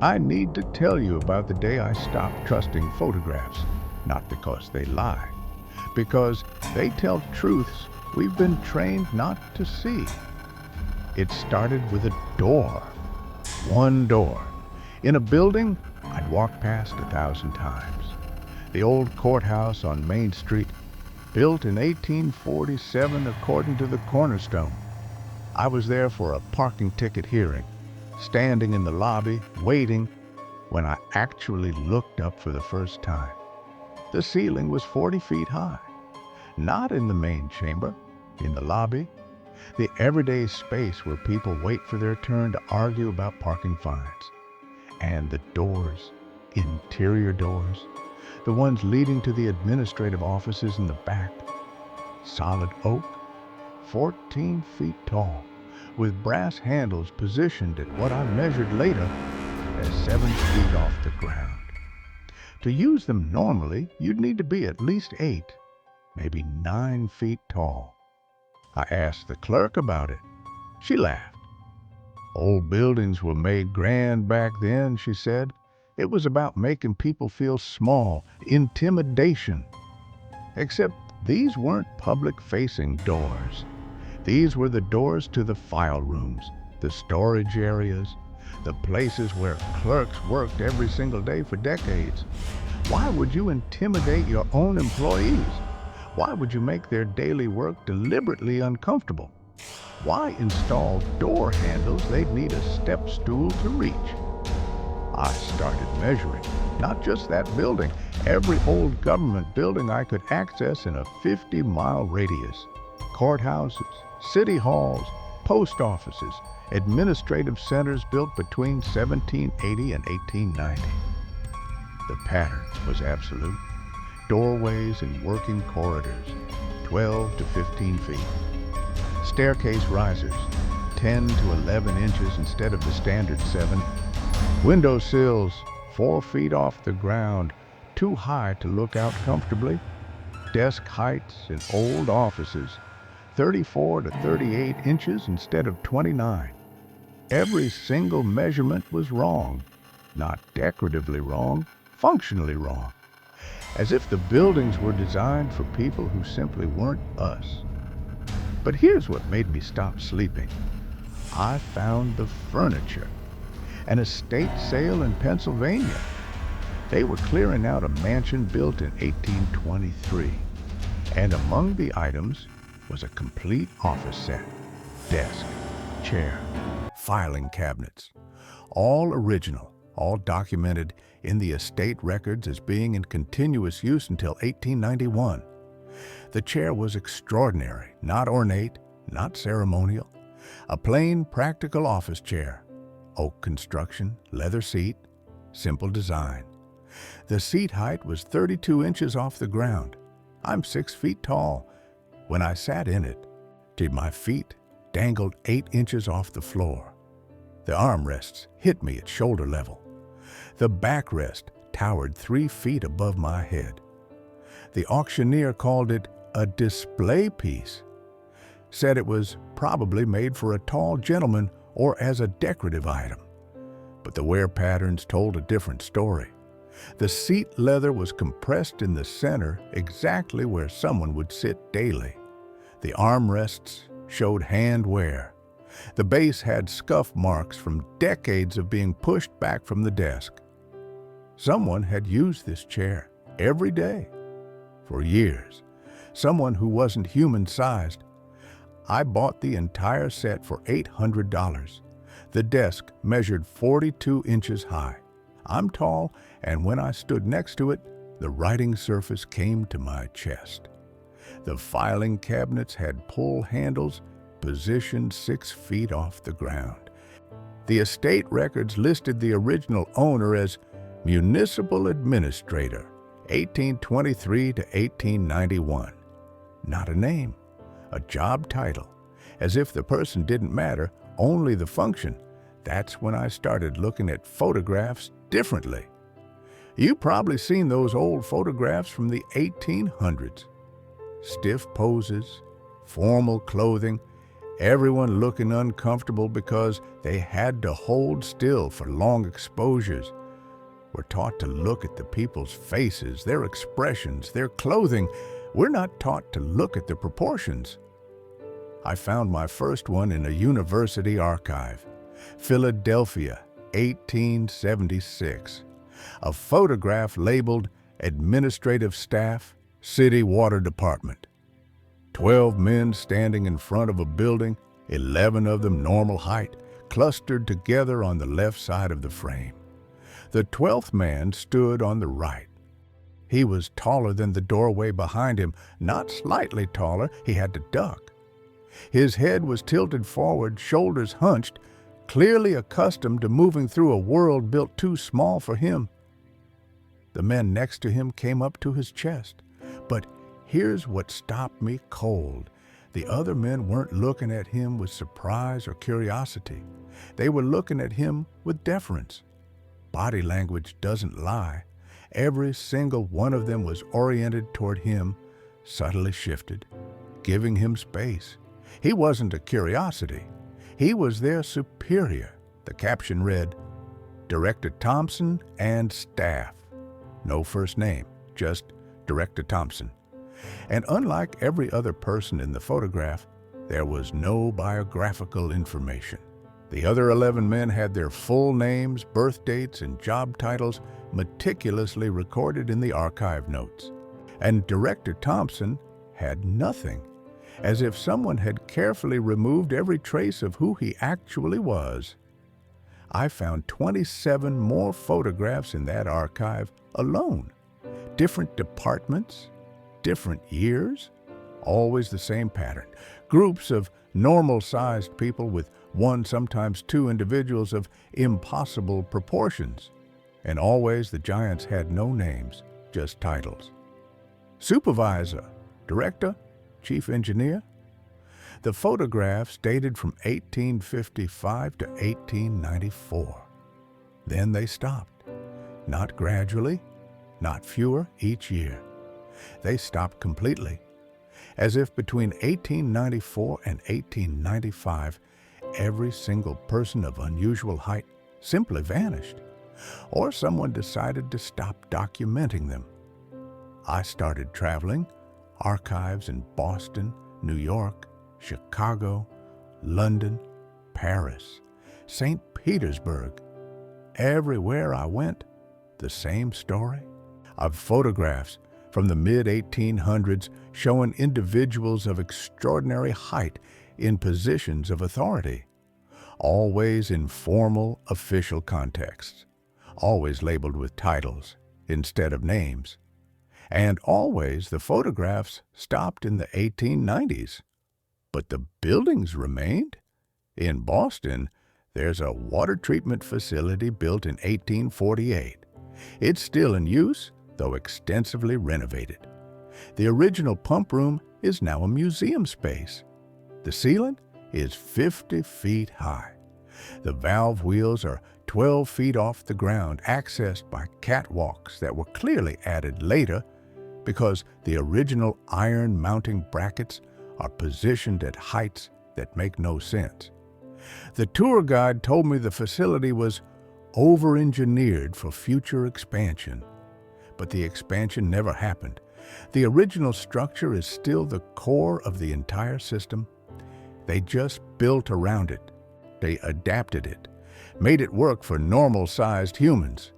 I need to tell you about the day I stopped trusting photographs, not because they lie, because they tell truths we've been trained not to see. It started with a door, one door, in a building I'd walked past 1,000 times. The old courthouse on Main Street, built in 1847 according to the cornerstone. I was there for a parking ticket hearing, standing in the lobby, waiting, when I actually looked up for the first time. The ceiling was 40 feet high, not in the main chamber, in the lobby, the everyday space where people wait for their turn to argue about parking fines. And the doors, interior doors, the ones leading to the administrative offices in the back, solid oak, 14 feet tall, with brass handles positioned at what I measured later as 7 feet off the ground. To use them normally, you'd need to be at least 8, maybe 9 feet tall. I asked the clerk about it. She laughed. Old buildings were made grand back then, she said. It was about making people feel small, intimidation. Except these weren't public-facing doors. These were the doors to the file rooms, the storage areas, the places where clerks worked every single day for decades. Why would you intimidate your own employees? Why would you make their daily work deliberately uncomfortable? Why install door handles they'd need a step stool to reach? I started measuring, not just that building, every old government building I could access in a 50-mile radius. Courthouses, city halls, post offices, administrative centers built between 1780 and 1890. The pattern was absolute. Doorways and working corridors, 12 to 15 feet. Staircase risers, 10 to 11 inches instead of the standard 7. Window sills, 4 feet off the ground, too high to look out comfortably. Desk heights in old offices, 34 to 38 inches instead of 29. Every single measurement was wrong. Not decoratively wrong, functionally wrong. As if the buildings were designed for people who simply weren't us. But here's what made me stop sleeping. I found the furniture. An estate sale in Pennsylvania. They were clearing out a mansion built in 1823. And among the items was a complete office set. Desk, chair, filing cabinets. All original, all documented in the estate records as being in continuous use until 1891. The chair was extraordinary, not ornate, not ceremonial. A plain, practical office chair. Oak construction, leather seat, simple design. The seat height was 32 inches off the ground. I'm 6 feet tall. When I sat in it, my feet dangled 8 inches off the floor. The armrests hit me at shoulder level. The backrest towered 3 feet above my head. The auctioneer called it a display piece. Said it was probably made for a tall gentleman or as a decorative item. But the wear patterns told a different story. The seat leather was compressed in the center exactly where someone would sit daily. The armrests showed hand wear. The base had scuff marks from decades of being pushed back from the desk. Someone had used this chair every day for years. Someone who wasn't human-sized. I bought the entire set for $800. The desk measured 42 inches high. I'm tall, and when I stood next to it, the writing surface came to my chest. The filing cabinets had pull handles positioned 6 feet off the ground. The estate records listed the original owner as Municipal Administrator, 1823 to 1891. Not a name, a job title, as if the person didn't matter, only the function. That's when I started looking at photographs differently. You've probably seen those old photographs from the 1800s. Stiff poses, formal clothing, everyone looking uncomfortable because they had to hold still for long exposures. We're taught to look at the people's faces, their expressions, their clothing. We're not taught to look at the proportions. I found my first one in a university archive, Philadelphia, 1876. A photograph labeled Administrative Staff, City Water Department. 12 men standing in front of a building, 11 of them normal height, clustered together on the left side of the frame. The 12th man stood on the right. He was taller than the doorway behind him, not slightly taller, he had to duck. His head was tilted forward, shoulders hunched, clearly accustomed to moving through a world built too small for him. The men next to him came up to his chest. But here's what stopped me cold. The other men weren't looking at him with surprise or curiosity. They were looking at him with deference. Body language doesn't lie. Every single one of them was oriented toward him, subtly shifted, giving him space. He wasn't a curiosity. He was their superior. The caption read, Director Thompson and staff. No first name, just Director Thompson. And unlike every other person in the photograph, there was no biographical information. The other 11 men had their full names, birth dates, and job titles meticulously recorded in the archive notes. And Director Thompson had nothing, as if someone had carefully removed every trace of who he actually was. I found 27 more photographs in that archive alone. Different departments, different years, always the same pattern. Groups of normal-sized people with one, sometimes two individuals of impossible proportions. And always the giants had no names, just titles. Supervisor, director, chief engineer. The photographs dated from 1855 to 1894. Then they stopped. Not gradually, not fewer each year. They stopped completely, as if between 1894 and 1895, every single person of unusual height simply vanished, or someone decided to stop documenting them. I started traveling, archives in Boston, New York, Chicago, London, Paris, St. Petersburg. Everywhere I went, the same story. Of photographs from the mid-1800s showing individuals of extraordinary height in positions of authority, always in formal, official contexts, always labeled with titles instead of names. And always the photographs stopped in the 1890s. But the buildings remained. In Boston, there's a water treatment facility built in 1848. It's still in use, though extensively renovated. The original pump room is now a museum space. The ceiling is 50 feet high. The valve wheels are 12 feet off the ground, accessed by catwalks that were clearly added later because the original iron mounting brackets are positioned at heights that make no sense. The tour guide told me the facility was over-engineered for future expansion, but the expansion never happened. The original structure is still the core of the entire system. They just built around it. They adapted it, made it work for normal-sized humans.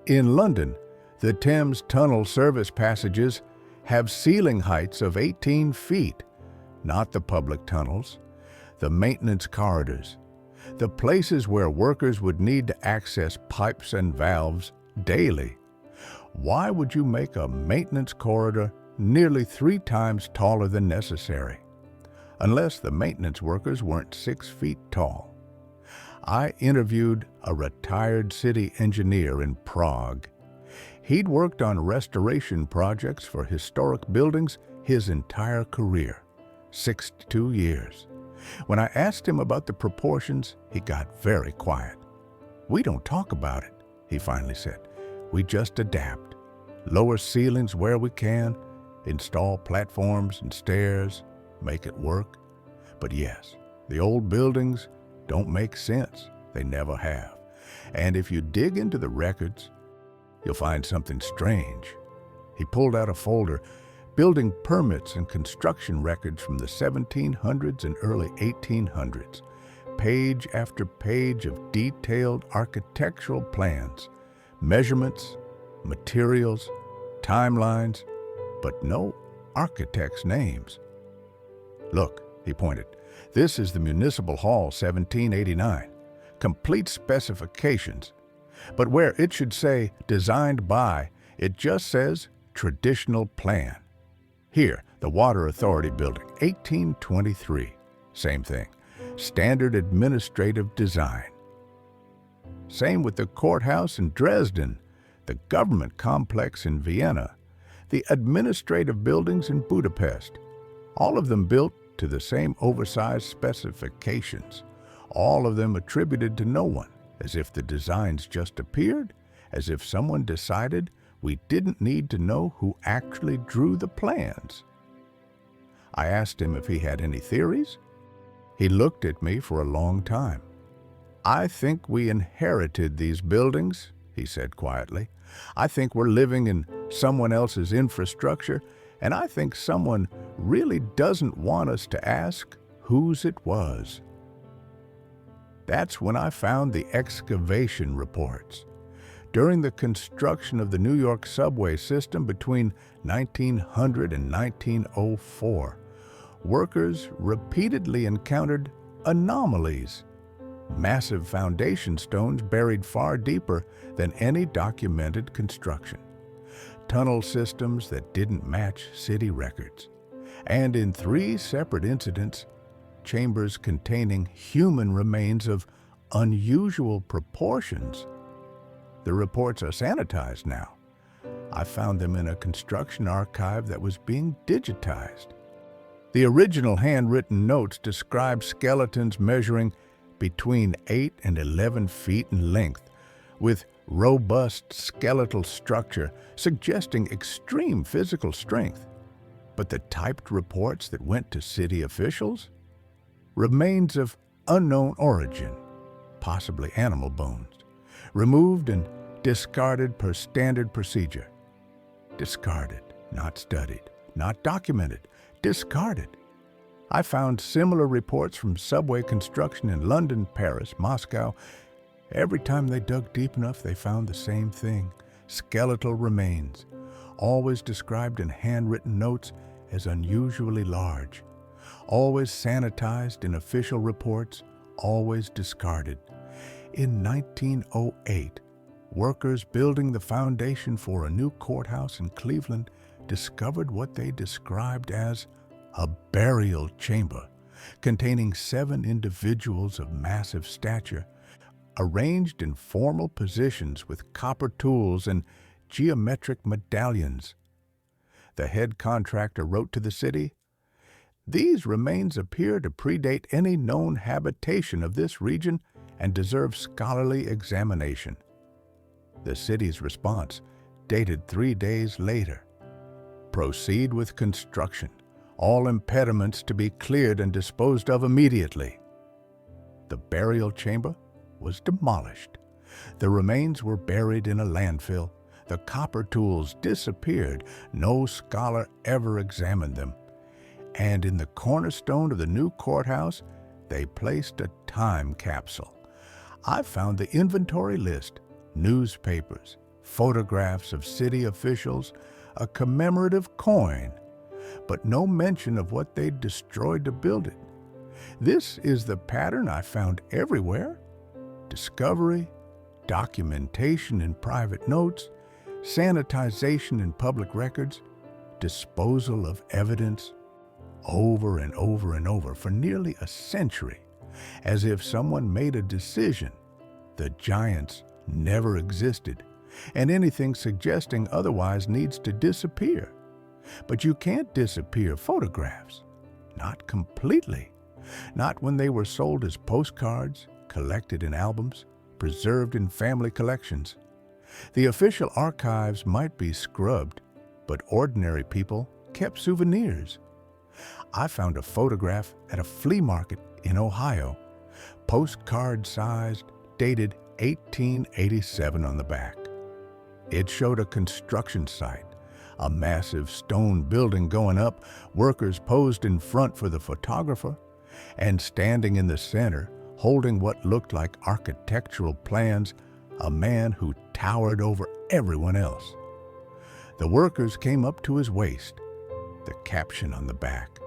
In London, the Thames Tunnel service passages have ceiling heights of 18 feet, not the public tunnels, the maintenance corridors, the places where workers would need to access pipes and valves daily. Why would you make a maintenance corridor nearly 3 times taller than necessary? Unless the maintenance workers weren't 6 feet tall. I interviewed a retired city engineer in Prague. He'd worked on restoration projects for historic buildings his entire career, 62 years. When I asked him about the proportions, he got very quiet. "We don't talk about it," he finally said. "We just adapt. Lower ceilings where we can, install platforms and stairs, make it work. But yes, The old buildings don't make sense. They never have. And if you dig into the records, you'll find something strange. He pulled out a folder, building permits and construction records from the 1700s and early 1800s. Page after page of detailed architectural plans, measurements, materials, timelines, but no architects' names. Look, he pointed, this is the Municipal Hall 1789. Complete specifications. But where it should say designed by, it just says traditional plan. Here, the Water Authority Building, 1823. Same thing. Standard administrative design. Same with the courthouse in Dresden, the government complex in Vienna, the administrative buildings in Budapest. All of them built to the same oversized specifications. All of them attributed to no one, as if the designs just appeared, as if someone decided we didn't need to know who actually drew the plans. I asked him if he had any theories. He looked at me for a long time. I think we inherited these buildings, he said quietly. I think we're living in someone else's infrastructure, and I think someone really doesn't want us to ask whose it was. That's when I found the excavation reports. During the construction of the New York subway system between 1900 and 1904, workers repeatedly encountered anomalies. Massive foundation stones buried far deeper than any documented construction. Tunnel systems that didn't match city records. And in 3 separate incidents, chambers containing human remains of unusual proportions. The reports are sanitized now. I found them in a construction archive that was being digitized. The original handwritten notes describe skeletons measuring between 8 and 11 feet in length, with robust skeletal structure suggesting extreme physical strength. But the typed reports that went to city officials? Remains of unknown origin, possibly animal bones, removed and discarded per standard procedure. Discarded, not studied, not documented, discarded. I found similar reports from subway construction in London, Paris, Moscow. Every time they dug deep enough, they found the same thing: skeletal remains, always described in handwritten notes as unusually large, always sanitized in official reports, always discarded. In 1908, workers building the foundation for a new courthouse in Cleveland discovered what they described as a burial chamber containing 7 individuals of massive stature, arranged in formal positions with copper tools and geometric medallions. The head contractor wrote to the city, "These remains appear to predate any known habitation of this region and deserve scholarly examination." The city's response, dated 3 days later: "Proceed with construction. All impediments to be cleared and disposed of immediately." The burial chamber was demolished. The remains were buried in a landfill. The copper tools disappeared. No scholar ever examined them. And in the cornerstone of the new courthouse, they placed a time capsule. I found the inventory list, newspapers, photographs of city officials, a commemorative coin, but no mention of what they'd destroyed to build it. This is the pattern I found everywhere: discovery, documentation in private notes, sanitization in public records, disposal of evidence, over and over and over for nearly a century, as if someone made a decision. The giants never existed, and anything suggesting otherwise needs to disappear. But you can't disappear photographs. Not completely. Not when they were sold as postcards, collected in albums, preserved in family collections. The official archives might be scrubbed, but ordinary people kept souvenirs. I found a photograph at a flea market in Ohio, postcard-sized, dated 1887 on the back. It showed a construction site, a massive stone building going up, workers posed in front for the photographer, and standing in the center, holding what looked like architectural plans, a man who towered over everyone else. The workers came up to his waist. The caption on the back: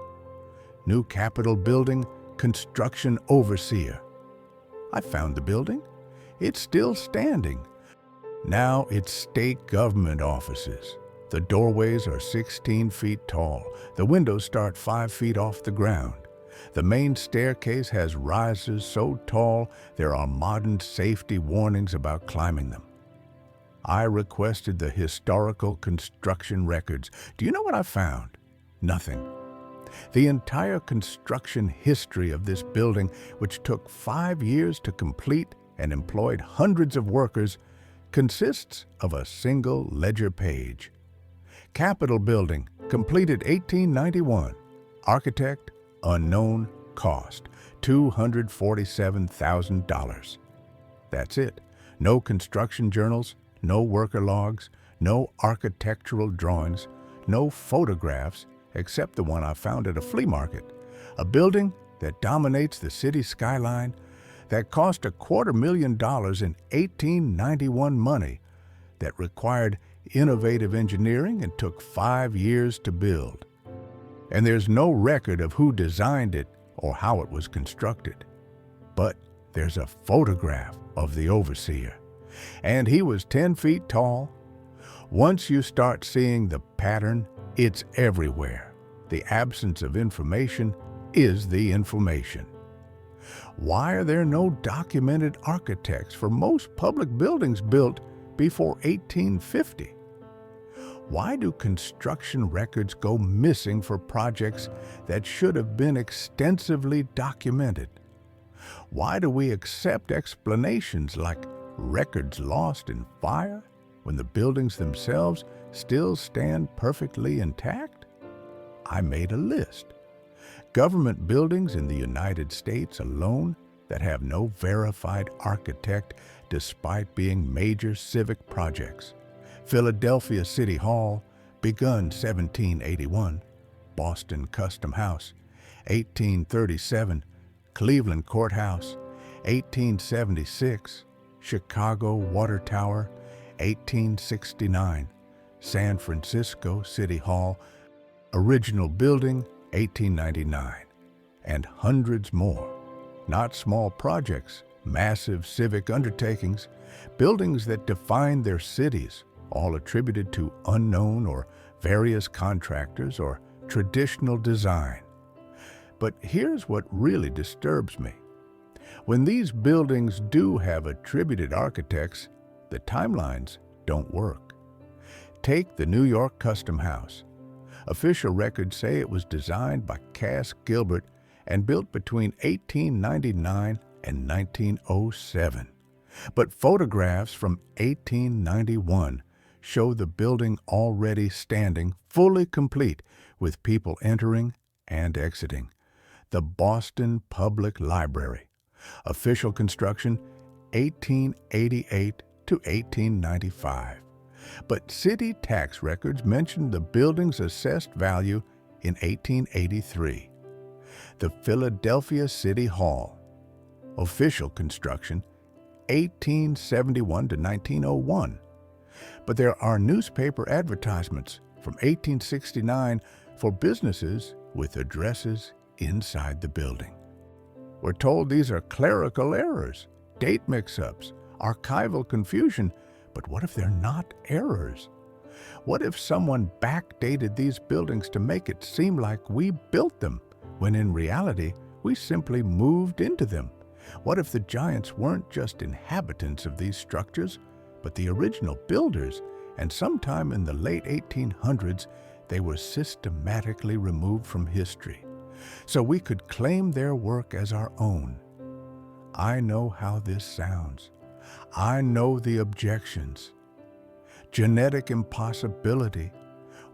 New Capitol Building, Construction Overseer. I found the building. It's still standing. Now it's state government offices. The doorways are 16 feet tall. The windows start 5 feet off the ground. The main staircase has risers so tall there are modern safety warnings about climbing them. I requested the historical construction records. Do you know what I found? Nothing. The entire construction history of this building, which took 5 years to complete and employed hundreds of workers, consists of a single ledger page. Capitol Building, completed 1891. Architect, unknown. Cost, $247,000. That's it. No construction journals, no worker logs, no architectural drawings, no photographs except the one I found at a flea market. A building that dominates the city skyline, that cost $250,000 in 1891 money, that required innovative engineering and took 5 years to build. And there's no record of who designed it or how it was constructed. But there's a photograph of the overseer, and he was 10 feet tall. Once you start seeing the pattern, it's everywhere. The absence of information is the information. Why are there no documented architects for most public buildings built before 1850? Why do construction records go missing for projects that should have been extensively documented? Why do we accept explanations like records lost in fire when the buildings themselves still stand perfectly intact? I made a list. Government buildings in the United States alone that have no verified architect despite being major civic projects. Philadelphia City Hall, begun 1781. Boston Custom House, 1837. Cleveland Courthouse, 1876. Chicago Water Tower, 1869. San Francisco City Hall, original building, 1899. And hundreds more. Not small projects, massive civic undertakings, buildings that define their cities, all attributed to unknown or various contractors or traditional design. But here's what really disturbs me. When these buildings do have attributed architects, the timelines don't work. Take the New York Custom House. Official records say it was designed by Cass Gilbert and built between 1899 and 1907. But photographs from 1891 show the building already standing, fully complete, with people entering and exiting. The Boston Public Library. Official construction, 1888 to 1895. But city tax records mention the building's assessed value in 1883. The Philadelphia City Hall. Official construction, 1871 to 1901. But there are newspaper advertisements from 1869 for businesses with addresses inside the building. We're told these are clerical errors, date mix-ups, archival confusion, but what if they're not errors? What if someone backdated these buildings to make it seem like we built them, when in reality we simply moved into them? What if the giants weren't just inhabitants of these structures, but the original builders, and sometime in the late 1800s, they were systematically removed from history, so we could claim their work as our own? I know how this sounds. I know the objections. Genetic impossibility.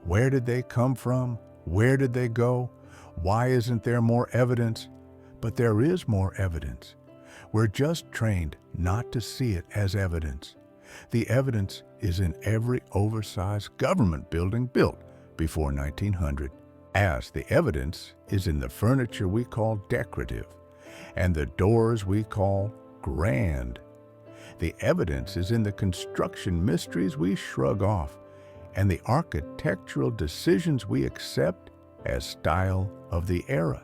Where did they come from? Where did they go? Why isn't there more evidence? But there is more evidence. We're just trained not to see it as evidence. The evidence is in every oversized government building built before 1900, as the evidence is in the furniture we call decorative and the doors we call grand. The evidence is in the construction mysteries we shrug off and the architectural decisions we accept as style of the era.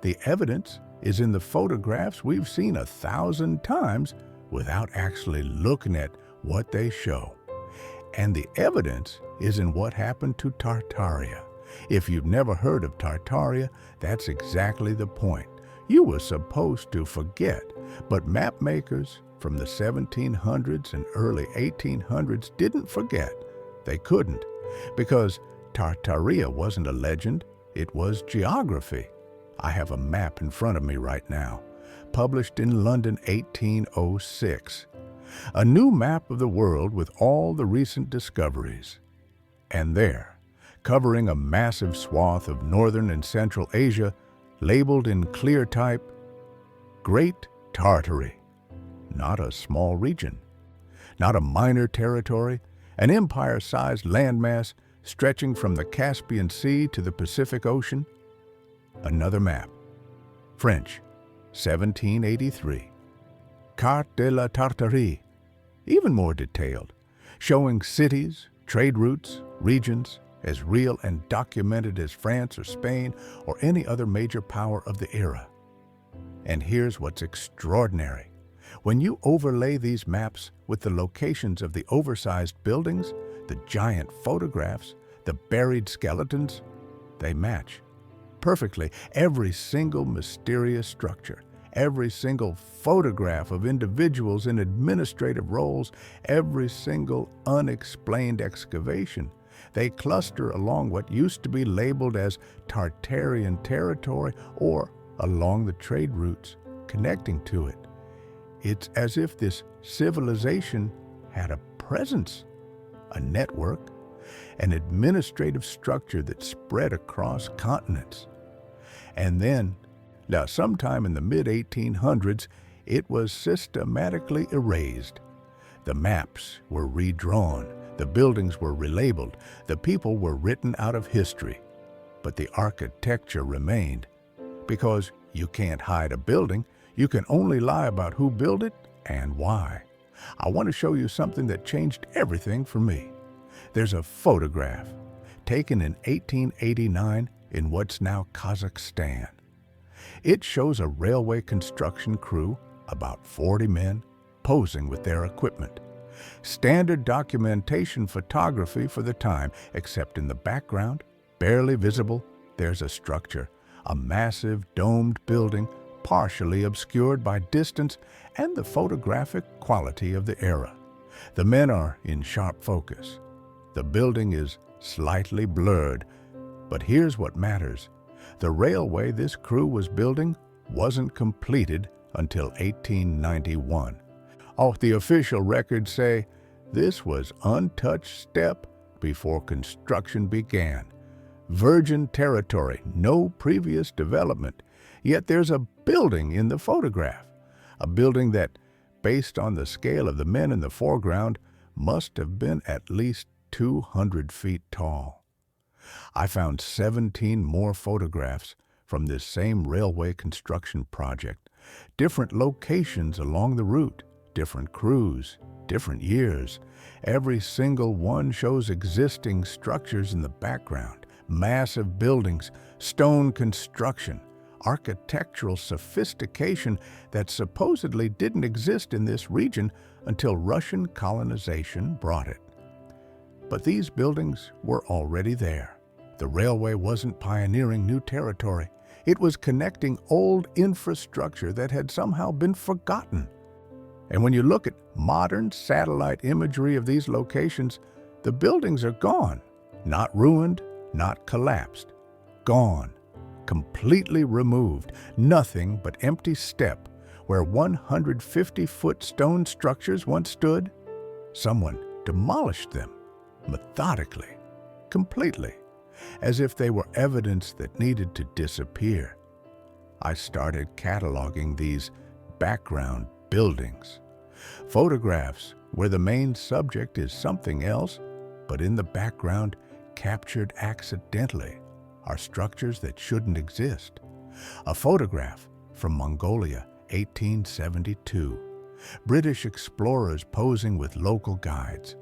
The evidence is in the photographs we've seen 1,000 times without actually looking at what they show. And the evidence is in what happened to Tartaria. If you've never heard of Tartaria, that's exactly the point. You were supposed to forget, but map makers from the 1700s and early 1800s didn't forget. They couldn't, because Tartaria wasn't a legend, it was geography. I have a map in front of me right now, published in London 1806. A new map of the world with all the recent discoveries. And there, covering a massive swath of northern and central Asia, labeled in clear type, Great Tartary. Not a small region, not a minor territory, an empire-sized landmass stretching from the Caspian Sea to the Pacific Ocean. Another map, French, 1783. Carte de la Tartarie, even more detailed, showing cities, trade routes, regions, as real and documented as France or Spain or any other major power of the era. And here's what's extraordinary. When you overlay these maps with the locations of the oversized buildings, the giant photographs, the buried skeletons, they match perfectly. Every single mysterious structure, every single photograph of individuals in administrative roles, every single unexplained excavation, they cluster along what used to be labeled as Tartarian territory or along the trade routes connecting to it. It's as if this civilization had a presence, a network, an administrative structure that spread across continents. And then, now sometime in the mid-1800s, it was systematically erased. The maps were redrawn, the buildings were relabeled, the people were written out of history. But the architecture remained, because you can't hide a building, you can only lie about who built it and why. I want to show you something that changed everything for me. There's a photograph taken in 1889 in what's now Kazakhstan. It shows a railway construction crew, about 40 men, posing with their equipment. Standard documentation photography for the time, except in the background, barely visible, there's a structure, a massive domed building, partially obscured by distance and the photographic quality of the era. The men are in sharp focus. The building is slightly blurred, but here's what matters. The railway this crew was building wasn't completed until 1891. The official records say this was untouched step before construction began. Virgin territory, no previous development. Yet there's a building in the photograph, a building that, based on the scale of the men in the foreground, must have been at least 200 feet tall. I found 17 more photographs from this same railway construction project, different locations along the route, different crews, different years. Every single one shows existing structures in the background, massive buildings, stone construction, architectural sophistication that supposedly didn't exist in this region until Russian colonization brought it. But these buildings were already there. The railway wasn't pioneering new territory. It was connecting old infrastructure that had somehow been forgotten. And when you look at modern satellite imagery of these locations, the buildings are gone, not ruined, not collapsed, gone, completely removed, nothing but empty steppe where 150-foot stone structures once stood. Someone demolished them, methodically, completely. as if they were evidence that needed to disappear. I started cataloging these background buildings, photographs where the main subject is something else, but in the background, captured accidentally, are structures that shouldn't exist. A photograph from Mongolia, 1872. British explorers posing with local guides.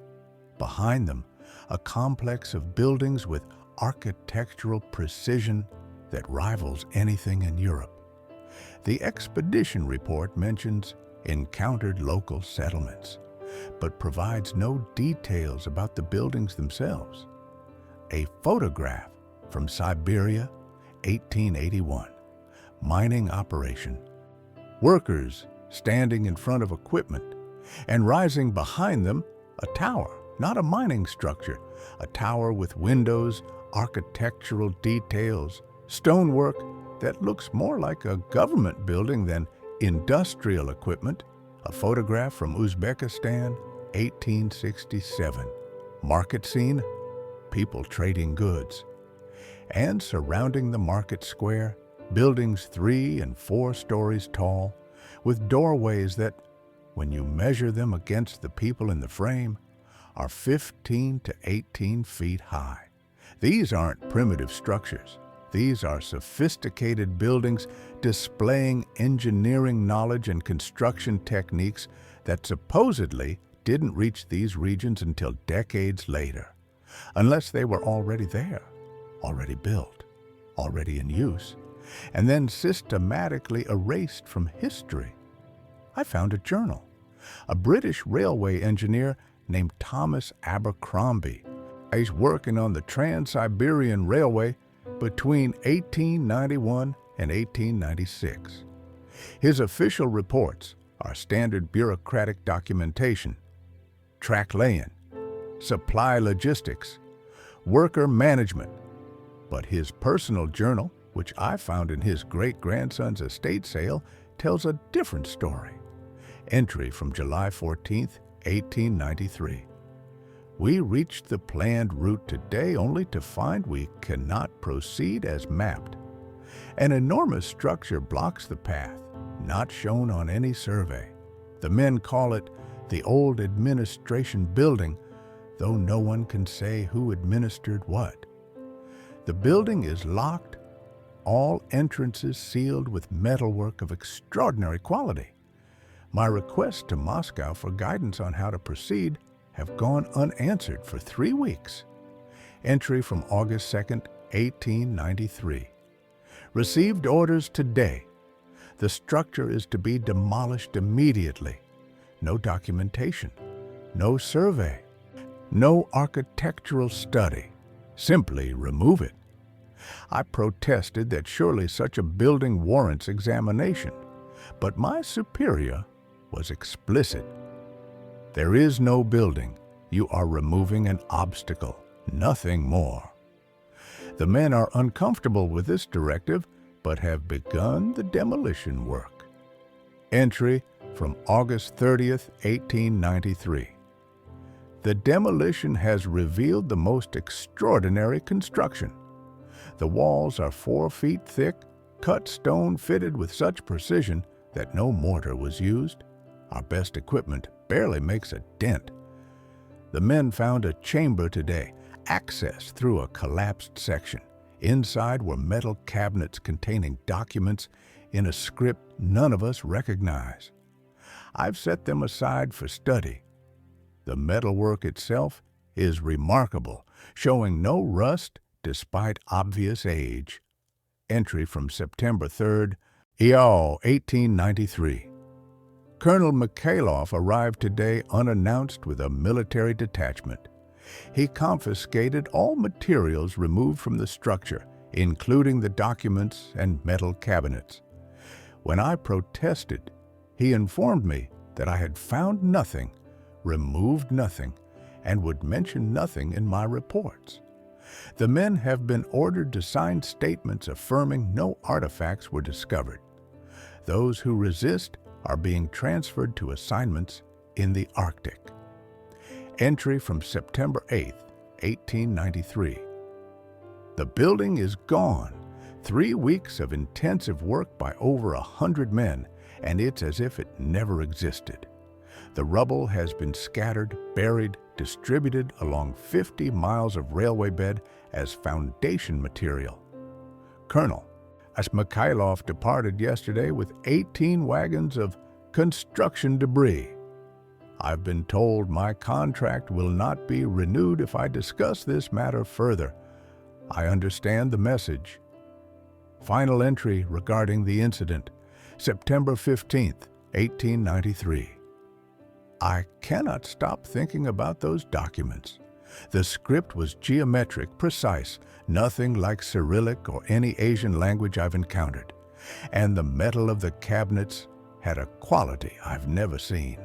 Behind them, a complex of buildings with architectural precision that rivals anything in Europe. The expedition report mentions encountered local settlements, but provides no details about the buildings themselves. A photograph from Siberia, 1881. Mining operation. Workers standing in front of equipment, and rising behind them, a tower, not a mining structure, a tower with windows, architectural details, stonework that looks more like a government building than industrial equipment. A photograph from Uzbekistan, 1867. Market scene, people trading goods. And surrounding the market square, buildings 3 and 4 stories tall, with doorways that, when you measure them against the people in the frame, are 15 to 18 feet high. These aren't primitive structures. These are sophisticated buildings displaying engineering knowledge and construction techniques that supposedly didn't reach these regions until decades later, unless they were already there, already built, already in use, and then systematically erased from history. I found a journal. A British railway engineer named Thomas Abercrombie. He's working on the Trans-Siberian Railway between 1891 and 1896. His official reports are standard bureaucratic documentation, track laying, supply logistics, worker management. But his personal journal, which I found in his great-grandson's estate sale, tells a different story. Entry from July 14, 1893. We reached the planned route today only to find we cannot proceed as mapped. An enormous structure blocks the path, not shown on any survey. The men call it the old administration building, though no one can say who administered what. The building is locked, all entrances sealed with metalwork of extraordinary quality. My requests to Moscow for guidance on how to proceed have gone unanswered for 3 weeks. Entry from August 2, 1893. Received orders today. The structure is to be demolished immediately. No documentation, no survey, no architectural study. Simply remove it. I protested that surely such a building warrants examination, but my superior was explicit. There is no building. You are removing an obstacle, nothing more. The men are uncomfortable with this directive, but have begun the demolition work. Entry from August 30th, 1893. The demolition has revealed the most extraordinary construction. The walls are 4 feet thick, cut stone fitted with such precision that no mortar was used. Our best equipment barely makes a dent. The men found a chamber today, access through a collapsed section. Inside were metal cabinets containing documents in a script none of us recognize. I've set them aside for study. The metalwork itself is remarkable, showing no rust despite obvious age. Entry from September 3rd, 1893. Colonel Mikhailov arrived today unannounced with a military detachment. He confiscated all materials removed from the structure, including the documents and metal cabinets. When I protested, he informed me that I had found nothing, removed nothing, and would mention nothing in my reports. The men have been ordered to sign statements affirming no artifacts were discovered. Those who resist are being transferred to assignments in the Arctic. Entry from September 8, 1893. The building is gone. 3 weeks of intensive work by over 100 men, and it's as if it never existed. The rubble has been scattered, buried, distributed along 50 miles of railway bed as foundation material. Colonel Mikhailov departed yesterday with 18 wagons of construction debris. I've been told my contract will not be renewed if I discuss this matter further. I understand the message. Final entry regarding the incident, September 15th, 1893. I cannot stop thinking about those documents. The script was geometric, precise, nothing like Cyrillic or any Asian language I've encountered. And the metal of the cabinets had a quality I've never seen.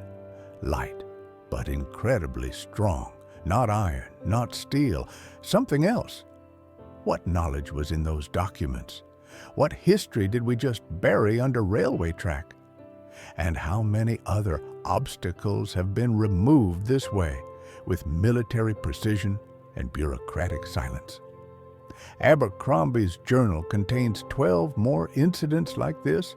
Light, but incredibly strong. Not iron, not steel, something else. What knowledge was in those documents? What history did we just bury under railway track? And how many other obstacles have been removed this way with military precision and bureaucratic silence? Abercrombie's journal contains 12 more incidents like this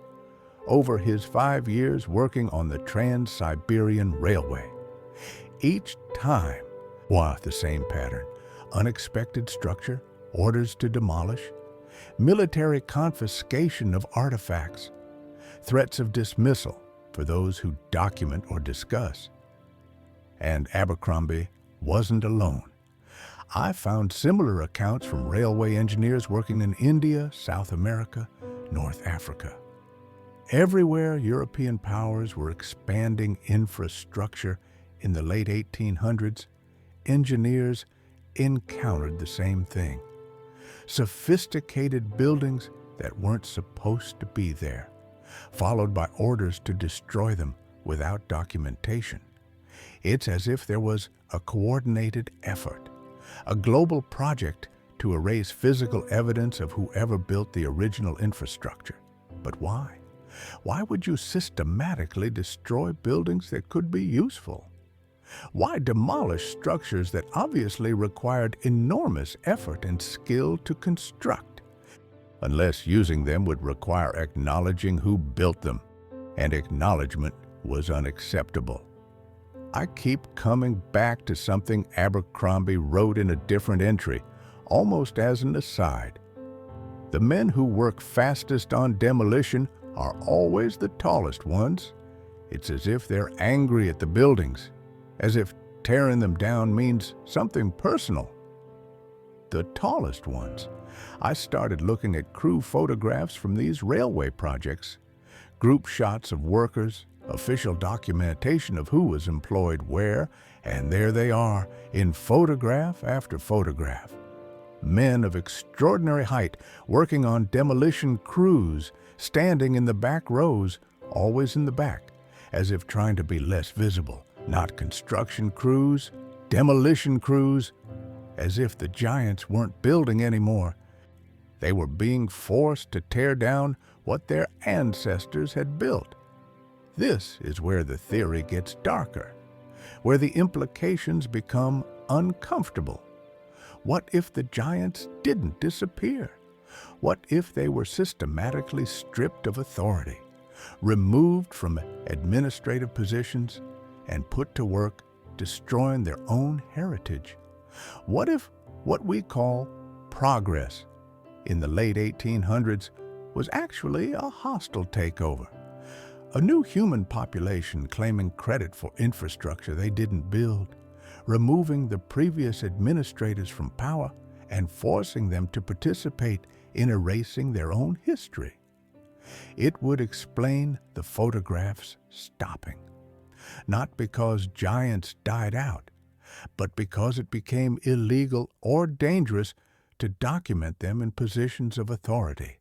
over his 5 years working on the Trans-Siberian Railway. Each time, the same pattern: unexpected structure, orders to demolish, military confiscation of artifacts, threats of dismissal for those who document or discuss. And Abercrombie wasn't alone. I found similar accounts from railway engineers working in India, South America, North Africa. Everywhere European powers were expanding infrastructure in the late 1800s, engineers encountered the same thing. Sophisticated buildings that weren't supposed to be there, followed by orders to destroy them without documentation. It's as if there was a coordinated effort, a global project to erase physical evidence of whoever built the original infrastructure. But why? Why would you systematically destroy buildings that could be useful? Why demolish structures that obviously required enormous effort and skill to construct, unless using them would require acknowledging who built them, and acknowledgement was unacceptable? I keep coming back to something Abercrombie wrote in a different entry, almost as an aside. The men who work fastest on demolition are always the tallest ones. It's as if they're angry at the buildings, as if tearing them down means something personal. The tallest ones. I started looking at crew photographs from these railway projects, group shots of workers, official documentation of who was employed where, and there they are in photograph after photograph. Men of extraordinary height working on demolition crews, standing in the back rows, always in the back, as if trying to be less visible. Not construction crews, demolition crews, as if the giants weren't building anymore. They were being forced to tear down what their ancestors had built. This is where the theory gets darker, where the implications become uncomfortable. What if the giants didn't disappear? What if they were systematically stripped of authority, removed from administrative positions, and put to work destroying their own heritage? What if what we call progress in the late 1800s was actually a hostile takeover? A new human population claiming credit for infrastructure they didn't build, removing the previous administrators from power and forcing them to participate in erasing their own history. It would explain the photographs stopping, not because giants died out, but because it became illegal or dangerous to document them in positions of authority.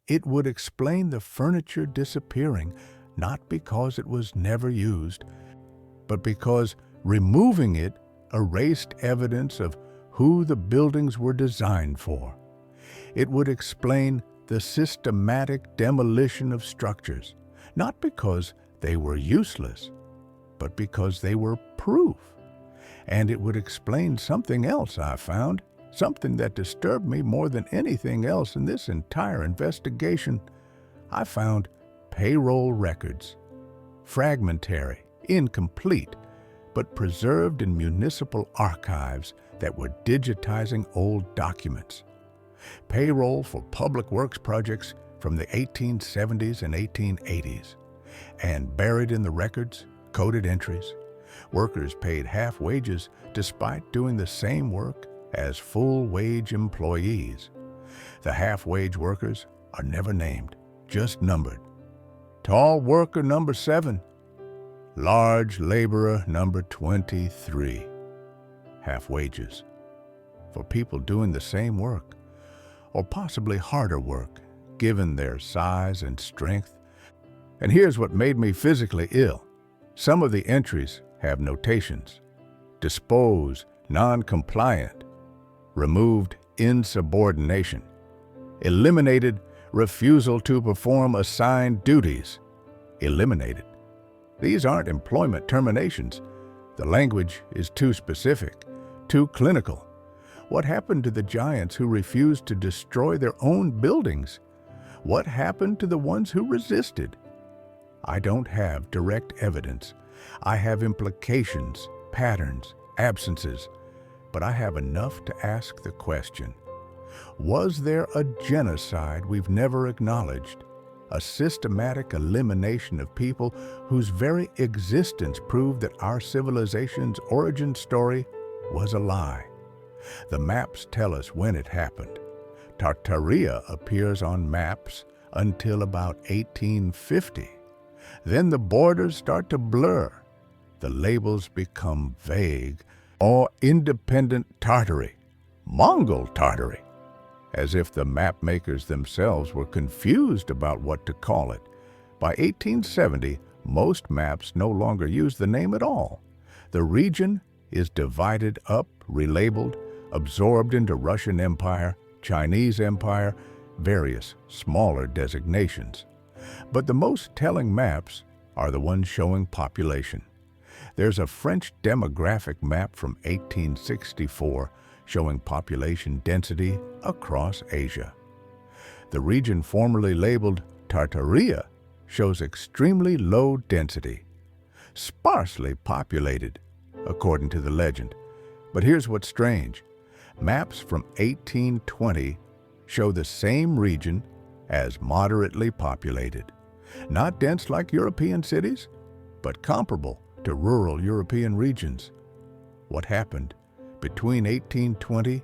It would explain the furniture disappearing, not because it was never used, but because removing it erased evidence of who the buildings were designed for. It would explain the systematic demolition of structures, not because they were useless, but because they were proof. And it would explain something else I found, something that disturbed me more than anything else in this entire investigation, I found payroll records, fragmentary, incomplete, but preserved in municipal archives that were digitizing old documents. Payroll for public works projects from the 1870s and 1880s. And buried in the records, coded entries. Workers paid half wages despite doing the same work as full-wage employees. The half-wage workers are never named, just numbered. Tall worker number 7, large laborer number 23. Half wages for people doing the same work, or possibly harder work, given their size and strength. And here's what made me physically ill. Some of the entries have notations: dispose, non-compliant, removed insubordination, eliminated refusal to perform assigned duties, eliminated. These aren't employment terminations. The language is too specific, too clinical. What happened to the giants who refused to destroy their own buildings? What happened to the ones who resisted? I don't have direct evidence. I have implications, patterns, absences, but I have enough to ask the question: was there a genocide we've never acknowledged? A systematic elimination of people whose very existence proved that our civilization's origin story was a lie? The maps tell us when it happened. Tartaria appears on maps until about 1850. Then the borders start to blur. The labels become vague, or independent Tartary, Mongol Tartary, as if the map makers themselves were confused about what to call it. By 1870, most maps no longer use the name at all. The region is divided up, relabeled, absorbed into Russian Empire, Chinese Empire, various smaller designations. But the most telling maps are the ones showing population. There's a French demographic map from 1864 showing population density across Asia. The region formerly labeled Tartaria shows extremely low density, sparsely populated, according to the legend. But here's what's strange. Maps from 1820 show the same region as moderately populated. Not dense like European cities, but comparable to rural European regions. What happened between 1820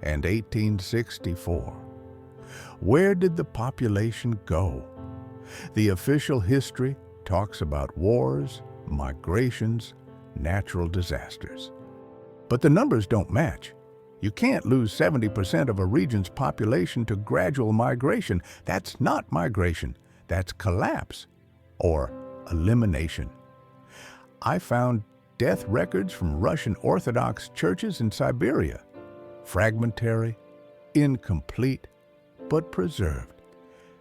and 1864? Where did the population go? The official history talks about wars, migrations, natural disasters. But the numbers don't match. You can't lose 70% of a region's population to gradual migration. That's not migration. That's collapse or elimination. I found death records from Russian Orthodox churches in Siberia. Fragmentary, incomplete, but preserved,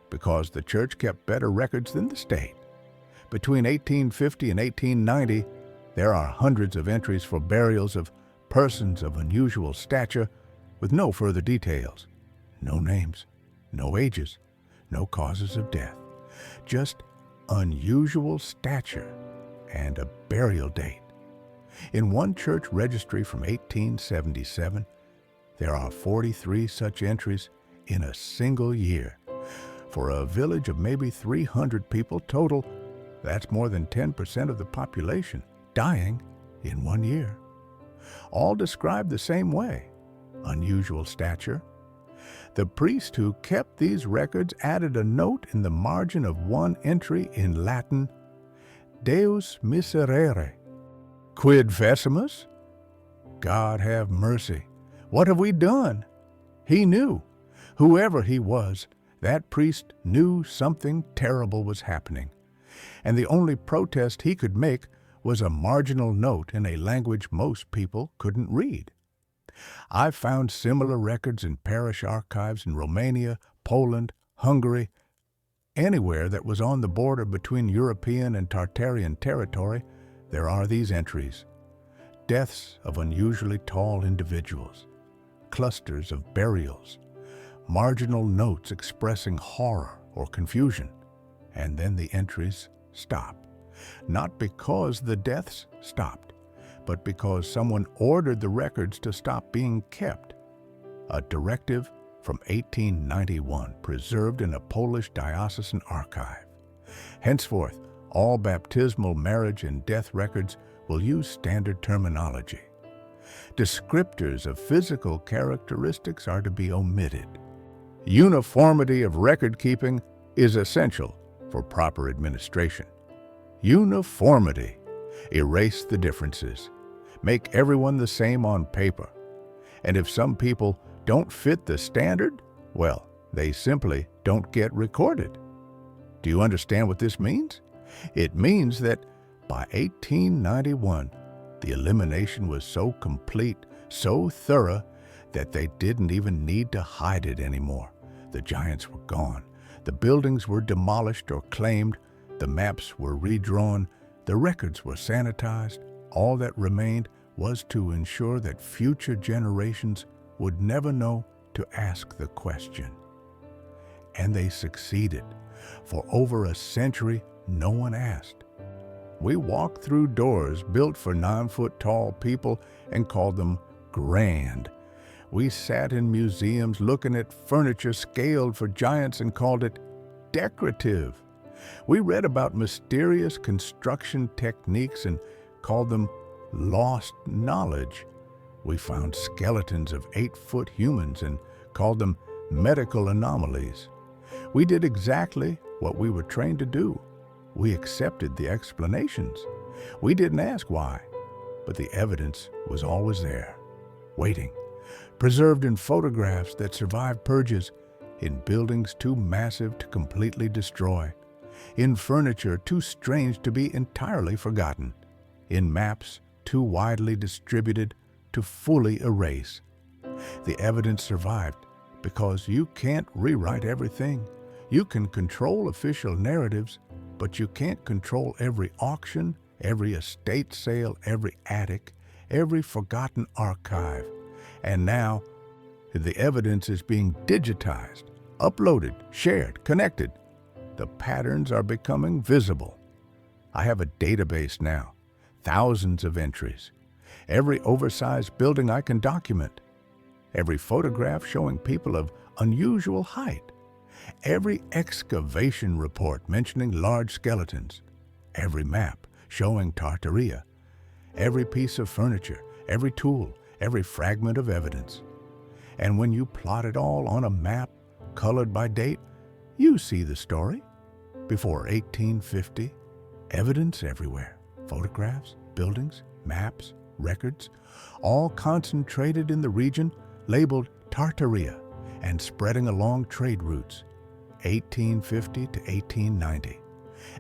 because the church kept better records than the state. Between 1850 and 1890, there are hundreds of entries for burials of persons of unusual stature with no further details. No names, no ages, no causes of death. Just unusual stature and a burial date. In one church registry from 1877, there are 43 such entries in a single year. For a village of maybe 300 people total, that's more than 10% of the population dying in 1 year. All described the same way: unusual stature. The priest who kept these records added a note in the margin of one entry in Latin: Deus miserere. Quid facimus? God have mercy. What have we done? He knew. Whoever he was, that priest knew something terrible was happening. And the only protest he could make was a marginal note in a language most people couldn't read. I've found similar records in parish archives in Romania, Poland, Hungary. Anywhere that was on the border between European and Tartarian territory, there are these entries. Deaths of unusually tall individuals. clusters of burials, marginal notes expressing horror or confusion, and then the entries stop. Not because the deaths stopped, but because someone ordered the records to stop being kept. A directive from 1891 preserved in a Polish diocesan archive. Henceforth, all baptismal marriage and death records will use standard terminology. Descriptors of physical characteristics are to be omitted. Uniformity of record keeping is essential for proper administration. Uniformity. Erase the differences. Make everyone the same on paper. And if some people don't fit the standard, well, they simply don't get recorded. Do you understand what this means? It means that by 1891, the elimination was so complete, so thorough, that they didn't even need to hide it anymore. The giants were gone. The buildings were demolished or claimed. The maps were redrawn. The records were sanitized. All that remained was to ensure that future generations would never know to ask the question. And they succeeded. For over a century, no one asked. We walked through doors built for 9-foot-tall people and called them grand. We sat in museums looking at furniture scaled for giants and called it decorative. We read about mysterious construction techniques and called them lost knowledge. We found skeletons of 8-foot humans and called them medical anomalies. We did exactly what we were trained to do. We accepted the explanations. We didn't ask why, but the evidence was always there, waiting, preserved in photographs that survived purges, in buildings too massive to completely destroy, in furniture too strange to be entirely forgotten, in maps too widely distributed to fully erase. The evidence survived because you can't rewrite everything. You can control official narratives, but you can't control every auction, every estate sale, every attic, every forgotten archive. And now, the evidence is being digitized, uploaded, shared, connected. The patterns are becoming visible. I have a database now, thousands of entries. Every oversized building I can document. Every photograph showing people of unusual height. Every excavation report mentioning large skeletons. Every map showing Tartaria. Every piece of furniture, every tool, every fragment of evidence. And when you plot it all on a map, colored by date, you see the story. Before 1850, evidence everywhere. Photographs, buildings, maps, records, all concentrated in the region labeled Tartaria and spreading along trade routes. 1850 to 1890.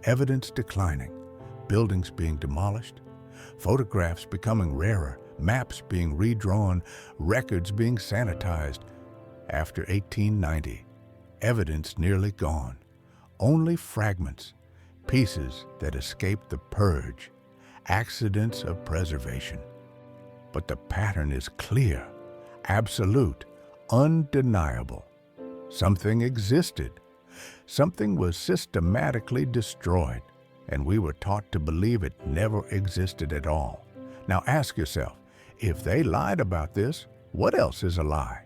Evidence declining, buildings being demolished, photographs becoming rarer, maps being redrawn, records being sanitized. After 1890, evidence nearly gone. Only fragments, pieces that escaped the purge, accidents of preservation. But the pattern is clear, absolute, undeniable. Something existed. Something was systematically destroyed, and we were taught to believe it never existed at all. Now ask yourself, if they lied about this, what else is a lie?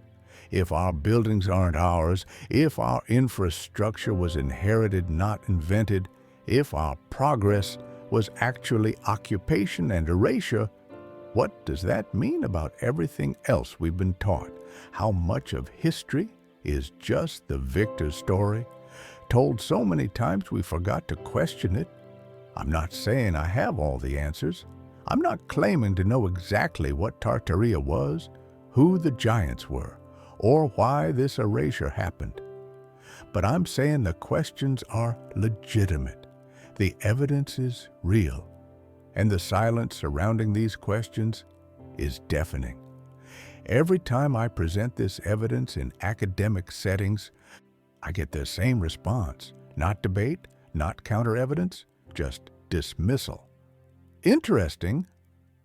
If our buildings aren't ours, if our infrastructure was inherited, not invented, if our progress was actually occupation and erasure, what does that mean about everything else we've been taught? How much of history is just the victor's story, told so many times we forgot to question it? I'm not saying I have all the answers. I'm not claiming to know exactly what Tartaria was, who the giants were, or why this erasure happened. But I'm saying the questions are legitimate. The evidence is real, and the silence surrounding these questions is deafening. Every time I present this evidence in academic settings, I get the same response. Not debate, not counter-evidence, just dismissal. Interesting,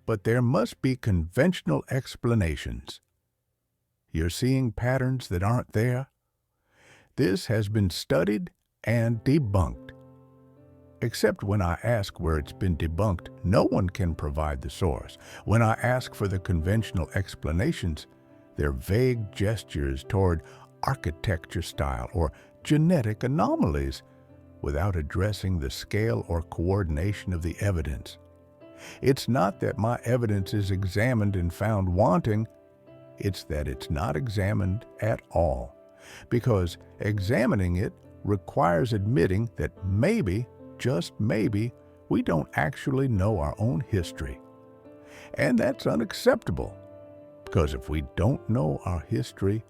but there must be conventional explanations. You're seeing patterns that aren't there? This has been studied and debunked. Except when I ask where it's been debunked, no one can provide the source. When I ask for the conventional explanations, they're vague gestures toward architecture style or genetic anomalies without addressing the scale or coordination of the evidence. It's not that my evidence is examined and found wanting, it's that it's not examined at all, because examining it requires admitting that maybe, just maybe, we don't actually know our own history. And that's unacceptable, because if we don't know our history,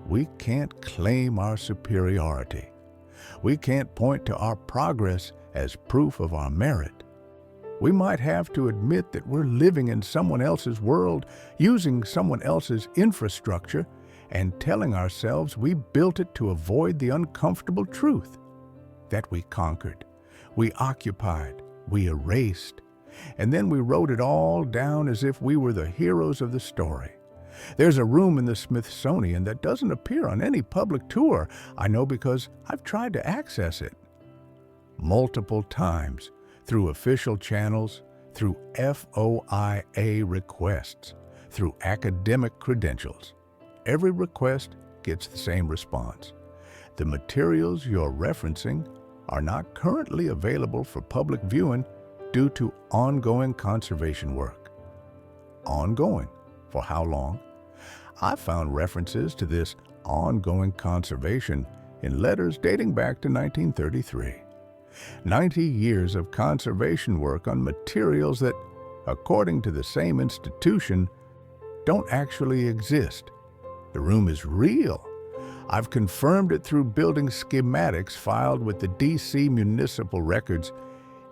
we can't claim our superiority. We can't point to our progress as proof of our merit. We might have to admit that we're living in someone else's world, using someone else's infrastructure, and telling ourselves we built it to avoid the uncomfortable truth that we conquered, we occupied, we erased, and then we wrote it all down as if we were the heroes of the story. There's a room in the Smithsonian that doesn't appear on any public tour. I know because I've tried to access it multiple times, through official channels, through FOIA requests, through academic credentials. Every request gets the same response. The materials you're referencing are not currently available for public viewing due to ongoing conservation work. Ongoing. For how long? I found references to this ongoing conservation in letters dating back to 1933. 90 years of conservation work on materials that, according to the same institution, don't actually exist. The room is real. I've confirmed it through building schematics filed with the D.C. Municipal Records.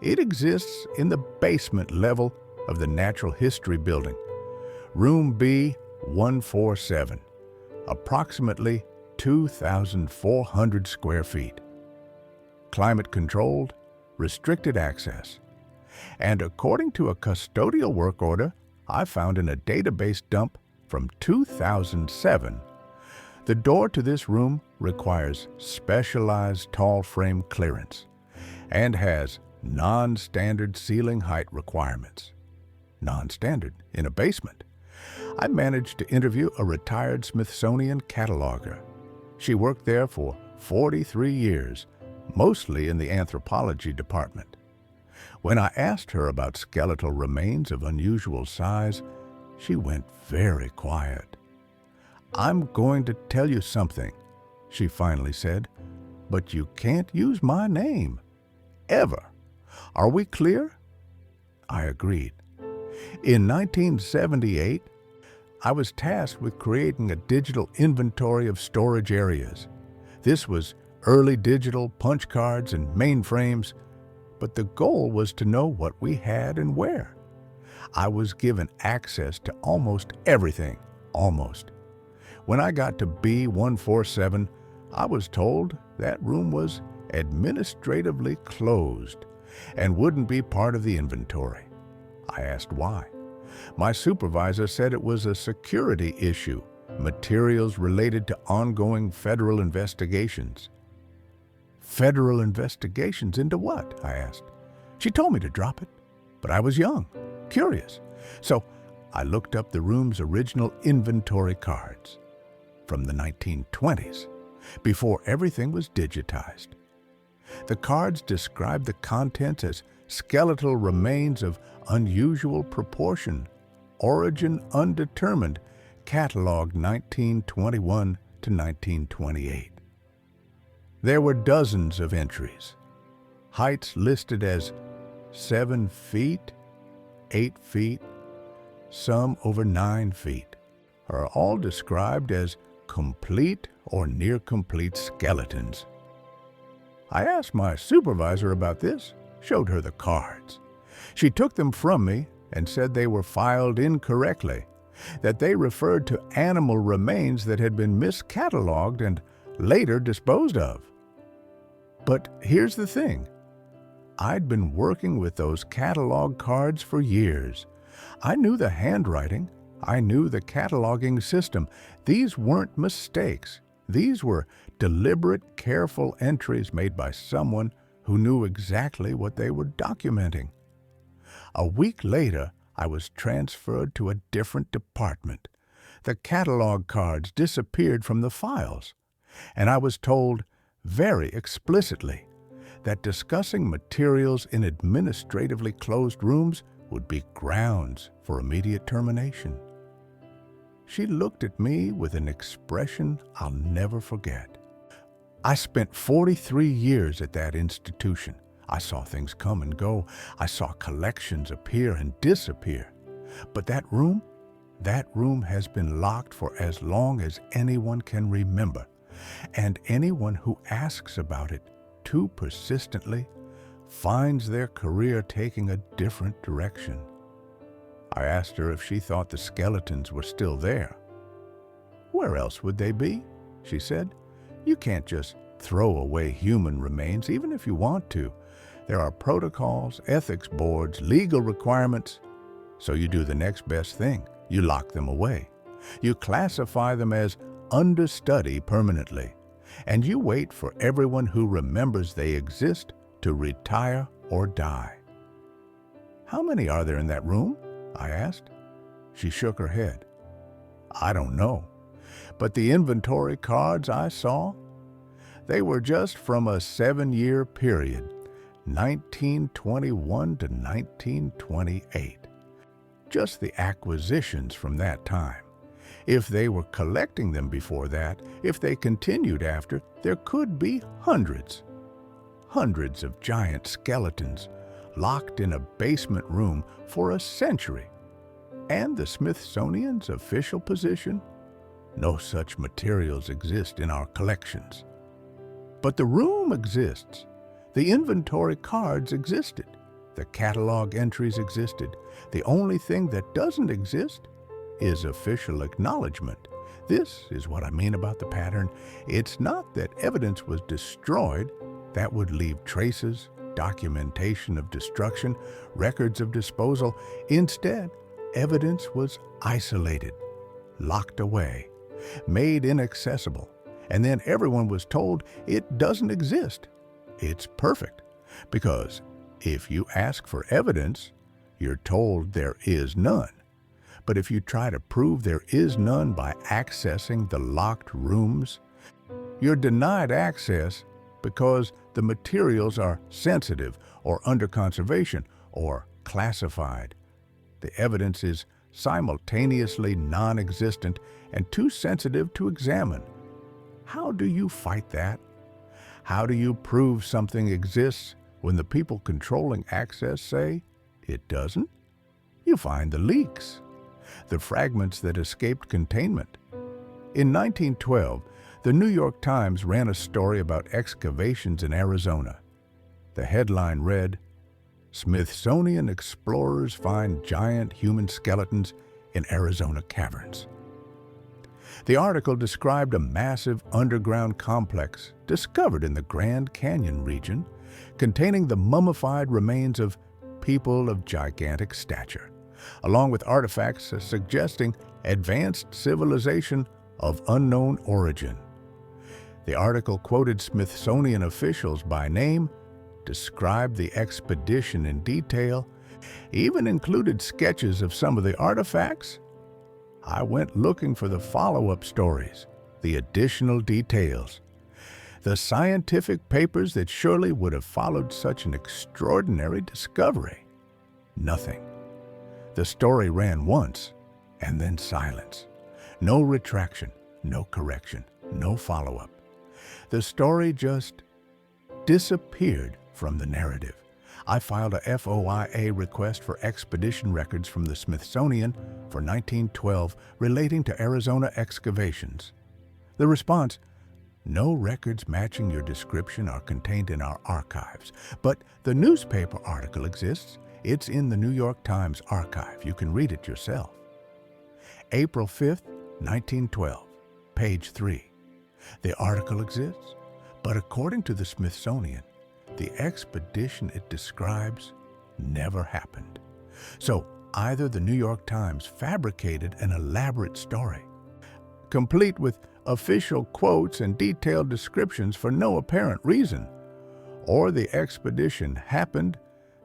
It exists in the basement level of the Natural History Building, Room B-147, approximately 2,400 square feet. Climate-controlled, restricted access. And according to a custodial work order I found in a database dump from 2007, the door to this room requires specialized tall frame clearance and has non-standard ceiling height requirements. Non-standard in a basement. I managed to interview a retired Smithsonian cataloger. She worked there for 43 years, mostly in the anthropology department. When I asked her about skeletal remains of unusual size, she went very quiet. "I'm going to tell you something," she finally said, "but you can't use my name. Ever. Are we clear?" I agreed. In 1978, I was tasked with creating a digital inventory of storage areas. This was early digital punch cards and mainframes, but the goal was to know what we had and where. I was given access to almost everything, almost. When I got to B-147, I was told that room was administratively closed and wouldn't be part of the inventory. I asked why. My supervisor said it was a security issue, materials related to ongoing federal investigations. Federal investigations into what? I asked. She told me to drop it, but I was young, curious. So I looked up the room's original inventory cards from the 1920s, before everything was digitized. The cards described the contents as skeletal remains of unusual proportion, origin undetermined, cataloged 1921 to 1928. There were dozens of entries, heights listed as 7 feet, 8 feet, some over 9 feet, are all described as complete or near-complete skeletons. I asked my supervisor about this, showed her the cards. She took them from me and said they were filed incorrectly, that they referred to animal remains that had been miscatalogued and later disposed of. But here's the thing. I'd been working with those catalog cards for years. I knew the handwriting. I knew the cataloging system. These weren't mistakes. These were deliberate, careful entries made by someone who knew exactly what they were documenting. A week later, I was transferred to a different department. The catalog cards disappeared from the files, and I was told very explicitly that discussing materials in administratively closed rooms would be grounds for immediate termination. She looked at me with an expression I'll never forget. I spent 43 years at that institution. I saw things come and go. I saw collections appear and disappear. But that room has been locked for as long as anyone can remember. And anyone who asks about it too persistently finds their career taking a different direction. I asked her if she thought the skeletons were still there. "Where else would they be?" she said. "You can't just throw away human remains, even if you want to. There are protocols, ethics boards, legal requirements. So you do the next best thing. You lock them away. You classify them as understudy permanently, and you wait for everyone who remembers they exist to retire or die." "How many are there in that room?" I asked. She shook her head. "I don't know, but the inventory cards I saw, they were just from a 7-year period, 1921 to 1928. Just the acquisitions from that time. If they were collecting them before that, if they continued after, there could be hundreds. Hundreds of giant skeletons locked in a basement room for a century. And the Smithsonian's official position? No such materials exist in our collections. But the room exists. The inventory cards existed. The catalog entries existed. The only thing that doesn't exist is official acknowledgement. This is what I mean about the pattern. It's not that evidence was destroyed. That would leave traces, documentation of destruction, records of disposal. Instead, evidence was isolated, locked away, made inaccessible, and then everyone was told it doesn't exist. It's perfect, because if you ask for evidence, you're told there is none. But if you try to prove there is none by accessing the locked rooms, you're denied access because the materials are sensitive or under conservation or classified. The evidence is simultaneously non-existent and too sensitive to examine. How do you fight that? How do you prove something exists when the people controlling access say it doesn't? You find the leaks, the fragments that escaped containment. In 1912, the New York Times ran a story about excavations in Arizona. The headline read, "Smithsonian explorers find giant human skeletons in Arizona caverns." The article described a massive underground complex discovered in the Grand Canyon region, containing the mummified remains of people of gigantic stature, along with artifacts suggesting advanced civilization of unknown origin. The article quoted Smithsonian officials by name, described the expedition in detail, even included sketches of some of the artifacts. I went looking for the follow-up stories, the additional details, the scientific papers that surely would have followed such an extraordinary discovery. Nothing. The story ran once, and then silence. No retraction, no correction, no follow-up. The story just disappeared from the narrative. I filed a FOIA request for expedition records from the Smithsonian for 1912 relating to Arizona excavations. The response, "No records matching your description are contained in our archives, but the newspaper article exists. It's in the New York Times archive. You can read it yourself." April 5th, 1912, page 3. The article exists, but according to the Smithsonian, the expedition it describes never happened. So Either the New York Times fabricated an elaborate story, complete with official quotes and detailed descriptions for no apparent reason, or the expedition happened,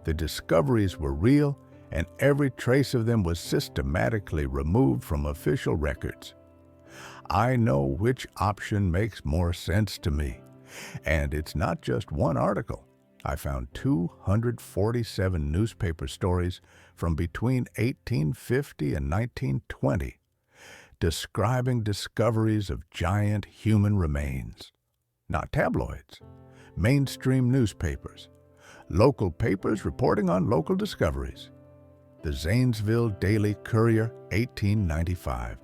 the discoveries were real, and every trace of them was systematically removed from official records. I know which option makes more sense to me, and it's not just one article. I found 247 newspaper stories from between 1850 and 1920 describing discoveries of giant human remains. Not tabloids, mainstream newspapers, local papers reporting on local discoveries. The Zanesville Daily Courier, 1895.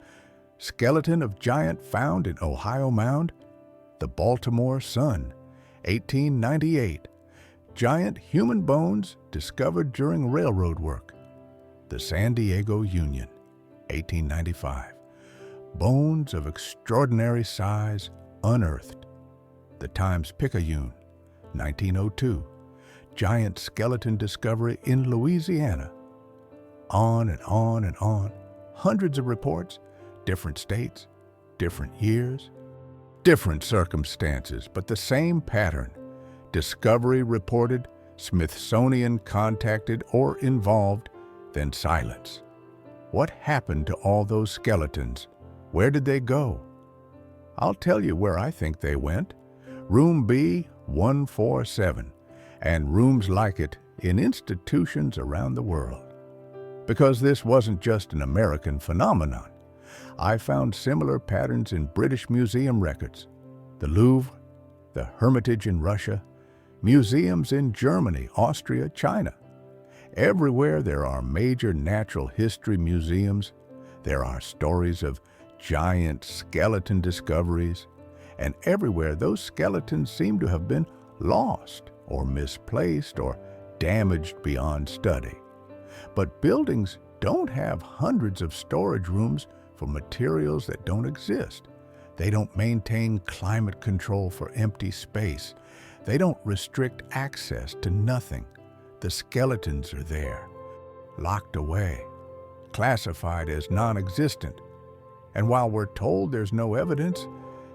Skeleton of giant found in Ohio Mound. The Baltimore Sun, 1898. Giant human bones discovered during railroad work. The San Diego Union, 1895. Bones of extraordinary size unearthed. The Times-Picayune, 1902. Giant skeleton discovery in Louisiana. On and on and on. Hundreds of reports, different states, different years, different circumstances, but the same pattern. Discovery reported, Smithsonian contacted or involved, then silence. What happened to all those skeletons? Where did they go? I'll tell you where I think they went. Room B 147, and rooms like it in institutions around the world. Because this wasn't just an American phenomenon. I found similar patterns in British museum records, the Louvre, the Hermitage in Russia, museums in Germany, Austria, China. Everywhere there are major natural history museums, there are stories of giant skeleton discoveries, and everywhere those skeletons seem to have been lost or misplaced or damaged beyond study. But buildings don't have hundreds of storage rooms for materials that don't exist. They don't maintain climate control for empty space. They don't restrict access to nothing. The skeletons are there, locked away, classified as non-existent. And while we're told there's no evidence,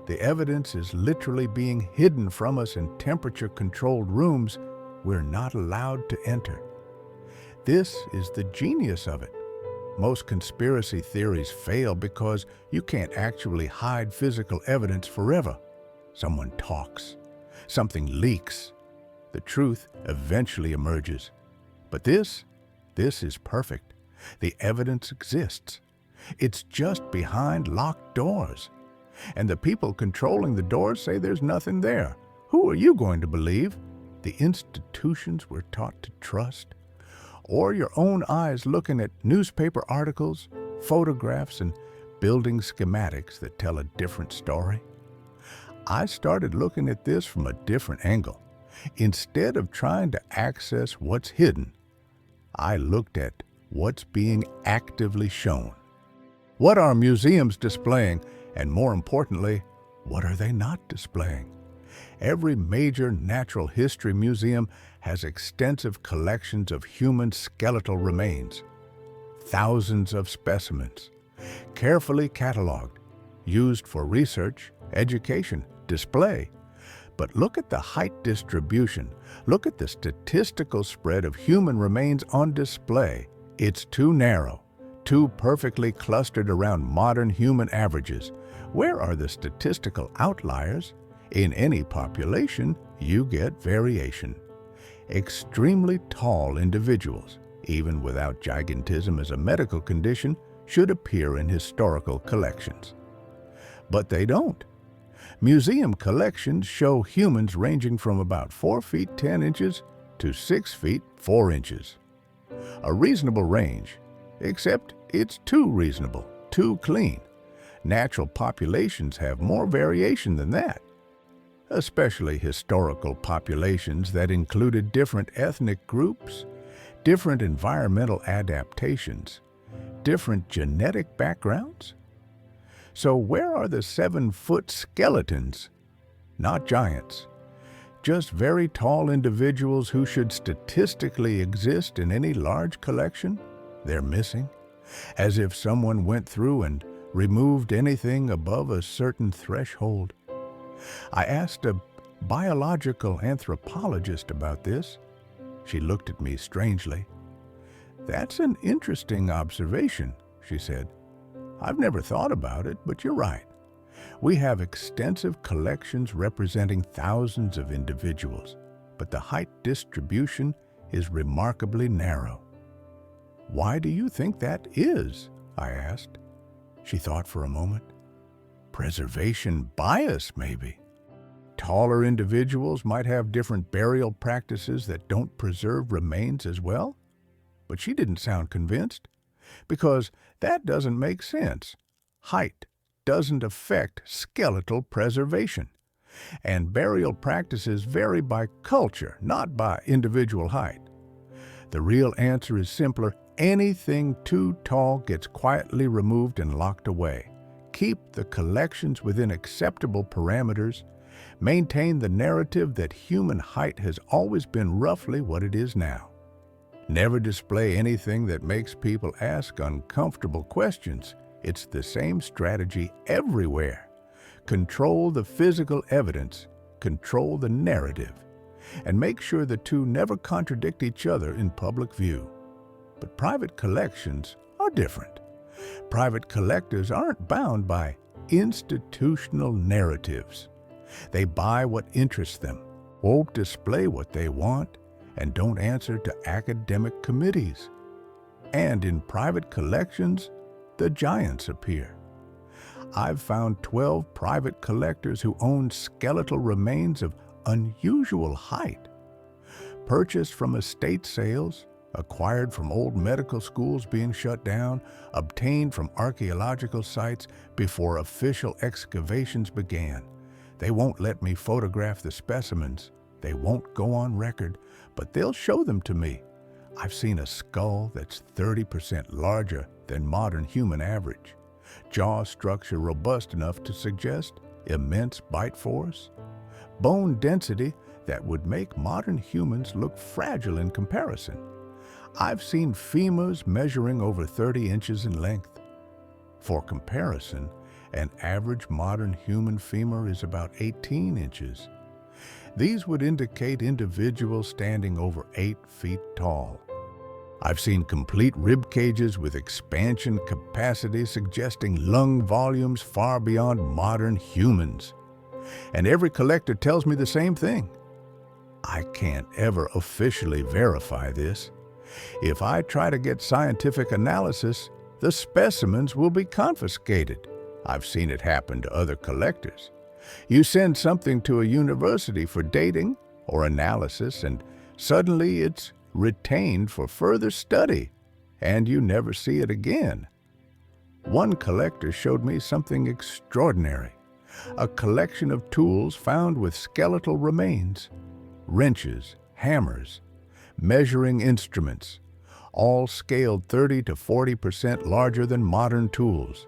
the evidence is literally being hidden from us in temperature-controlled rooms we're not allowed to enter. This is the genius of it. Most conspiracy theories fail because you can't actually hide physical evidence forever. Someone talks. Something leaks. The truth eventually emerges. But this is perfect. The evidence exists. It's just behind locked doors. And the people controlling the doors say there's nothing there. Who are you going to believe? The institutions we're taught to trust? Or your own eyes looking at newspaper articles, photographs, and building schematics that tell a different story? I started looking at this from a different angle. Instead of trying to access what's hidden, I looked at what's being actively shown. What are museums displaying? And more importantly, what are they not displaying? Every major natural history museum has extensive collections of human skeletal remains. Thousands of specimens, carefully cataloged, used for research, education, display. But look at the height distribution. Look at the statistical spread of human remains on display. It's too narrow, too perfectly clustered around modern human averages. Where are the statistical outliers? In any population, you get variation. Extremely tall individuals, even without gigantism as a medical condition, should appear in historical collections. But they don't. Museum collections show humans ranging from about 4 feet 10 inches to 6 feet 4 inches. A reasonable range, except it's too reasonable, too clean. Natural populations have more variation than that, especially historical populations that included different ethnic groups, different environmental adaptations, different genetic backgrounds. So where are the 7-foot skeletons? Not giants, just very tall individuals who should statistically exist in any large collection? they're missing, as if someone went through and removed anything above a certain threshold. I asked a biological anthropologist about this. She looked at me strangely. "That's an interesting observation," she said. "I've never thought about it, but you're right. We have extensive collections representing thousands of individuals, but the height distribution is remarkably narrow." "Why do you think that is?" I asked. She thought for a moment. "Preservation bias, maybe. Taller individuals might have different burial practices that don't preserve remains as well?" But she didn't sound convinced, because that doesn't make sense. Height doesn't affect skeletal preservation, and burial practices vary by culture, not by individual height. The real answer is simpler. Anything too tall gets quietly removed and locked away. Keep the collections within acceptable parameters. Maintain the narrative that human height has always been roughly what it is now. Never display anything that makes people ask uncomfortable questions. It's the same strategy everywhere. Control the physical evidence, control the narrative, and make sure the two never contradict each other in public view. But private collections are different. Private collectors aren't bound by institutional narratives. They buy what interests them, won't display what they want, and don't answer to academic committees. And in private collections, the giants appear. I've found 12 private collectors who own skeletal remains of unusual height, purchased from estate sales, acquired from old medical schools being shut down, obtained from archaeological sites before official excavations began. They won't let me photograph the specimens. They won't go on record, but they'll show them to me. I've seen a skull that's 30% larger than modern human average, jaw structure robust enough to suggest immense bite force, bone density that would make modern humans look fragile in comparison. I've seen femurs measuring over 30 inches in length. For comparison, an average modern human femur is about 18 inches. These would indicate individuals standing over 8 feet tall. I've seen complete rib cages with expansion capacity suggesting lung volumes far beyond modern humans. And every collector tells me the same thing. I can't ever officially verify this. If I try to get scientific analysis, the specimens will be confiscated. I've seen it happen to other collectors. You send something to a university for dating or analysis, and suddenly it's retained for further study, and you never see it again. One collector showed me something extraordinary, a collection of tools found with skeletal remains, wrenches, hammers, measuring instruments, all scaled 30 to 40% larger than modern tools.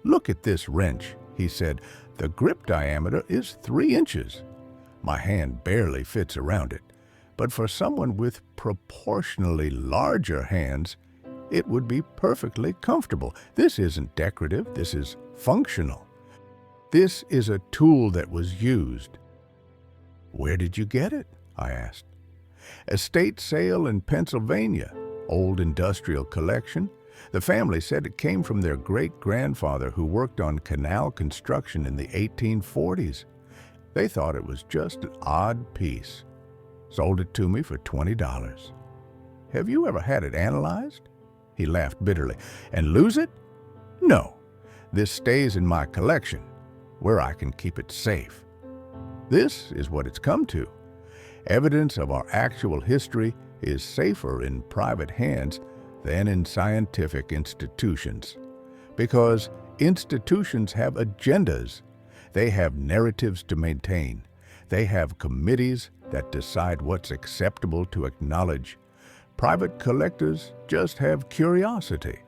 "Look at this wrench," he said. "The grip diameter is 3 inches. My hand barely fits around it, but for someone with proportionally larger hands, it would be perfectly comfortable. This isn't decorative, this is functional. This is a tool that was used." "Where did you get it?" I asked. "Estate sale in Pennsylvania, old industrial collection. The family said it came from their great-grandfather who worked on canal construction in the 1840s. They thought it was just an odd piece. Sold it to me for $20. "Have you ever had it analyzed?" He laughed bitterly. "And lose it? No. This stays in my collection, where I can keep it safe." This is what it's come to. Evidence of our actual history is safer in private hands than in scientific institutions, because institutions have agendas. They have narratives to maintain. They have committees that decide what's acceptable to acknowledge. Private collectors just have curiosity,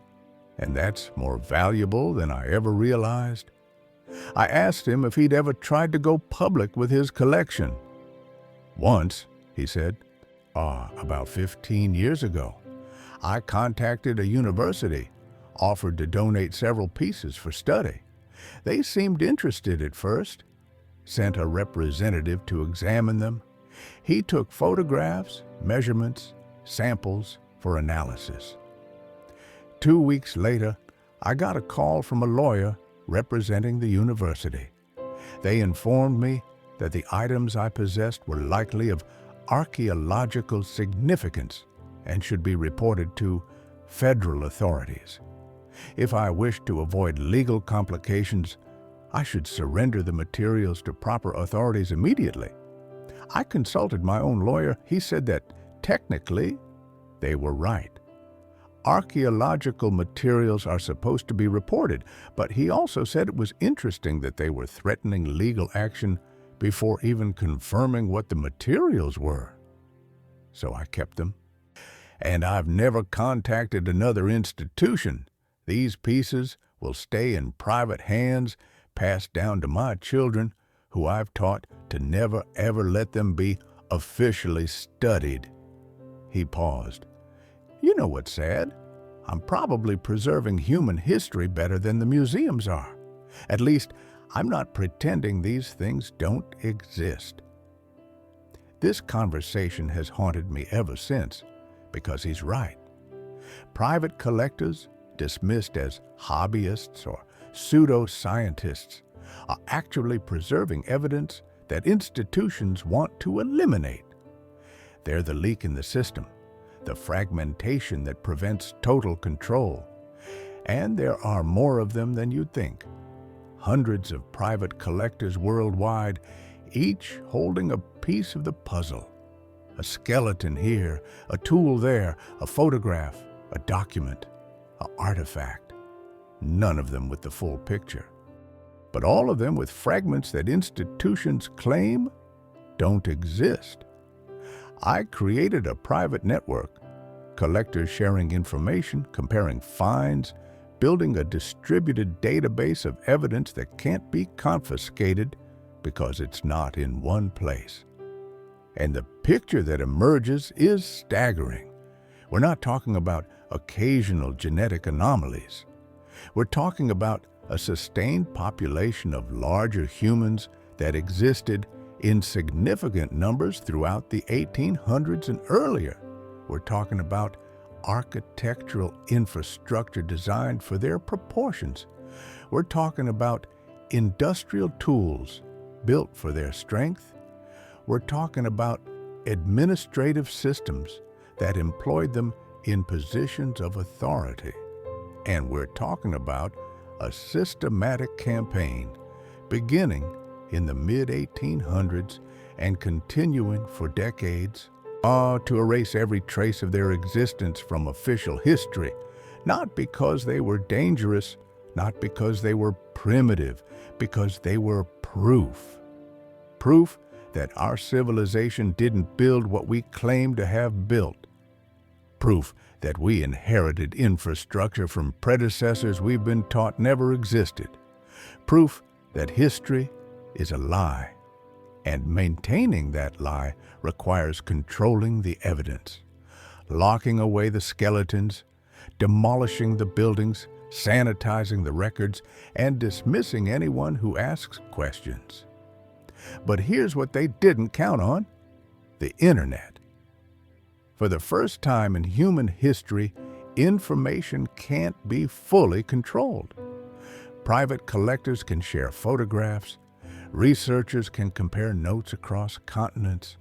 and that's more valuable than I ever realized. I asked him if he'd ever tried to go public with his collection. "Once," he said. About 15 years ago. I contacted a university, offered to donate several pieces for study. They seemed interested at first, sent a representative to examine them. He took photographs, measurements, samples for analysis. 2 weeks later, I got a call from a lawyer representing the university. They informed me that the items I possessed were likely of archaeological significance and should be reported to federal authorities. If I wished to avoid legal complications, I should surrender the materials to proper authorities immediately. I consulted my own lawyer. He said that technically they were right. Archaeological materials are supposed to be reported, but he also said it was interesting that they were threatening legal action before even confirming what the materials were. So I kept them. And I've never contacted another institution. These pieces will stay in private hands, passed down to my children, who I've taught to never ever let them be officially studied. He paused. You know what's sad? I'm probably preserving human history better than the museums are. At least, I'm not pretending these things don't exist. This conversation has haunted me ever since, because he's right. Private collectors, dismissed as hobbyists or pseudo-scientists, are actually preserving evidence that institutions want to eliminate. They're the leak in the system, the fragmentation that prevents total control. And there are more of them than you'd think. Hundreds of private collectors worldwide, each holding a piece of the puzzle. A skeleton here, a tool there, a photograph, a document, an artifact. None of them with the full picture, but all of them with fragments that institutions claim don't exist. I created a private network, collectors sharing information, comparing finds, building a distributed database of evidence that can't be confiscated because it's not in one place. And the picture that emerges is staggering. We're not talking about occasional genetic anomalies. We're talking about a sustained population of larger humans that existed in significant numbers throughout the 1800s and earlier. We're talking about architectural infrastructure designed for their proportions. We're talking about industrial tools built for their strength. We're talking about administrative systems that employed them in positions of authority. And we're talking about a systematic campaign beginning in the mid-1800s and continuing for decades, to erase every trace of their existence from official history, not because they were dangerous, not because they were primitive, because they were proof. Proof that our civilization didn't build what we claim to have built. Proof that we inherited infrastructure from predecessors we've been taught never existed. Proof that history is a lie, and maintaining that lie requires controlling the evidence, locking away the skeletons, demolishing the buildings, sanitizing the records, and dismissing anyone who asks questions. But here's what they didn't count on: the internet. For the first time in human history, information can't be fully controlled. Private collectors can share photographs, researchers can compare notes across continents,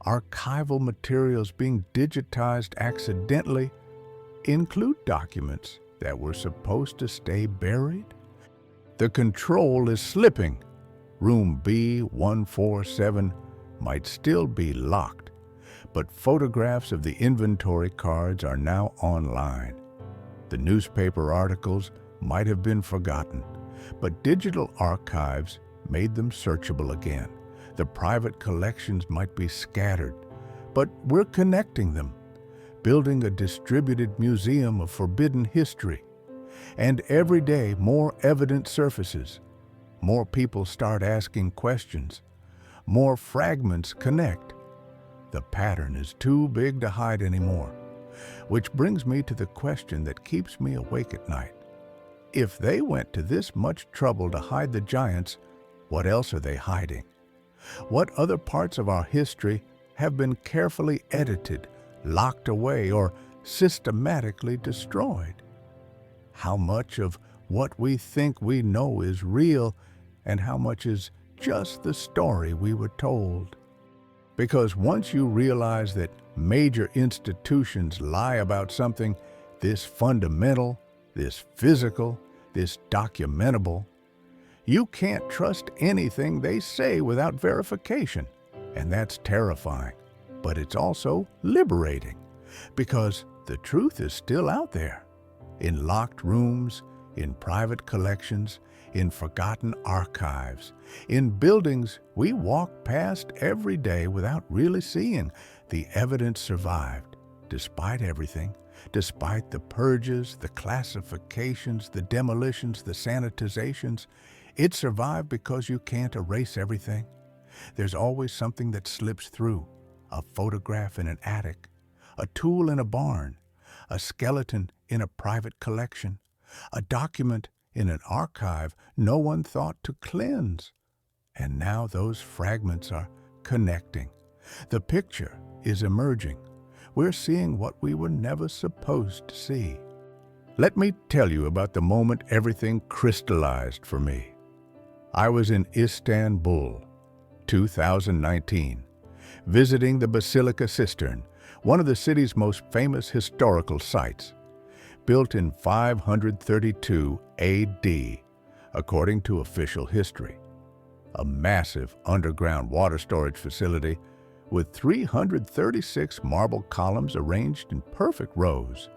archival materials being digitized accidentally include documents that were supposed to stay buried. The control is slipping. Room B147 might still be locked, but photographs of the inventory cards are now online. The newspaper articles might have been forgotten, but digital archives made them searchable again. The private collections might be scattered, but we're connecting them, building a distributed museum of forbidden history. And every day, more evidence surfaces. More people start asking questions. More fragments connect. The pattern is too big to hide anymore. Which brings me to the question that keeps me awake at night. If they went to this much trouble to hide the giants, what else are they hiding? What other parts of our history have been carefully edited, locked away, or systematically destroyed? How much of what we think we know is real, and how much is just the story we were told? Because once you realize that major institutions lie about something this fundamental, this physical, this documentable, you can't trust anything they say without verification. And that's terrifying. But it's also liberating, because the truth is still out there, in locked rooms, in private collections, in forgotten archives, in buildings we walk past every day without really seeing. The evidence survived, despite everything, despite the purges, the classifications, the demolitions, the sanitizations. It survived because you can't erase everything. There's always something that slips through: a photograph in an attic, a tool in a barn, a skeleton in a private collection, a document in an archive no one thought to cleanse. And now those fragments are connecting. The picture is emerging. We're seeing what we were never supposed to see. Let me tell you about the moment everything crystallized for me. I was in Istanbul, 2019, visiting the Basilica Cistern, one of the city's most famous historical sites. Built in 532 AD, according to official history. A massive underground water storage facility with 336 marble columns arranged in perfect rows.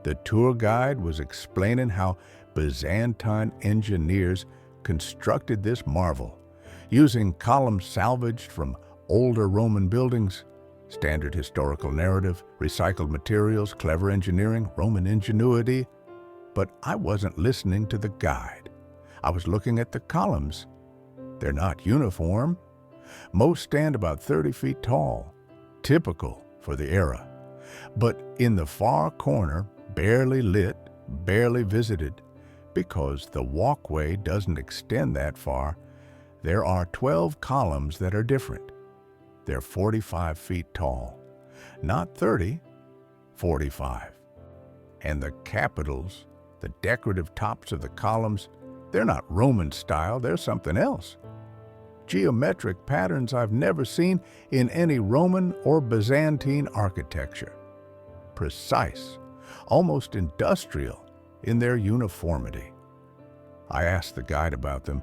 The tour guide was explaining how Byzantine engineers constructed this marvel, using columns salvaged from older Roman buildings. Standard historical narrative, recycled materials, clever engineering, Roman ingenuity. But I wasn't listening to the guide. I was looking at the columns. They're not uniform. Most stand about 30 feet tall, typical for the era. But in the far corner, barely lit, barely visited, because the walkway doesn't extend that far, there are 12 columns that are different. They're 45 feet tall, not 30, 45. And the capitals, the decorative tops of the columns, they're not Roman style, they're something else. Geometric patterns I've never seen in any Roman or Byzantine architecture. Precise, almost industrial in their uniformity. I asked the guide about them.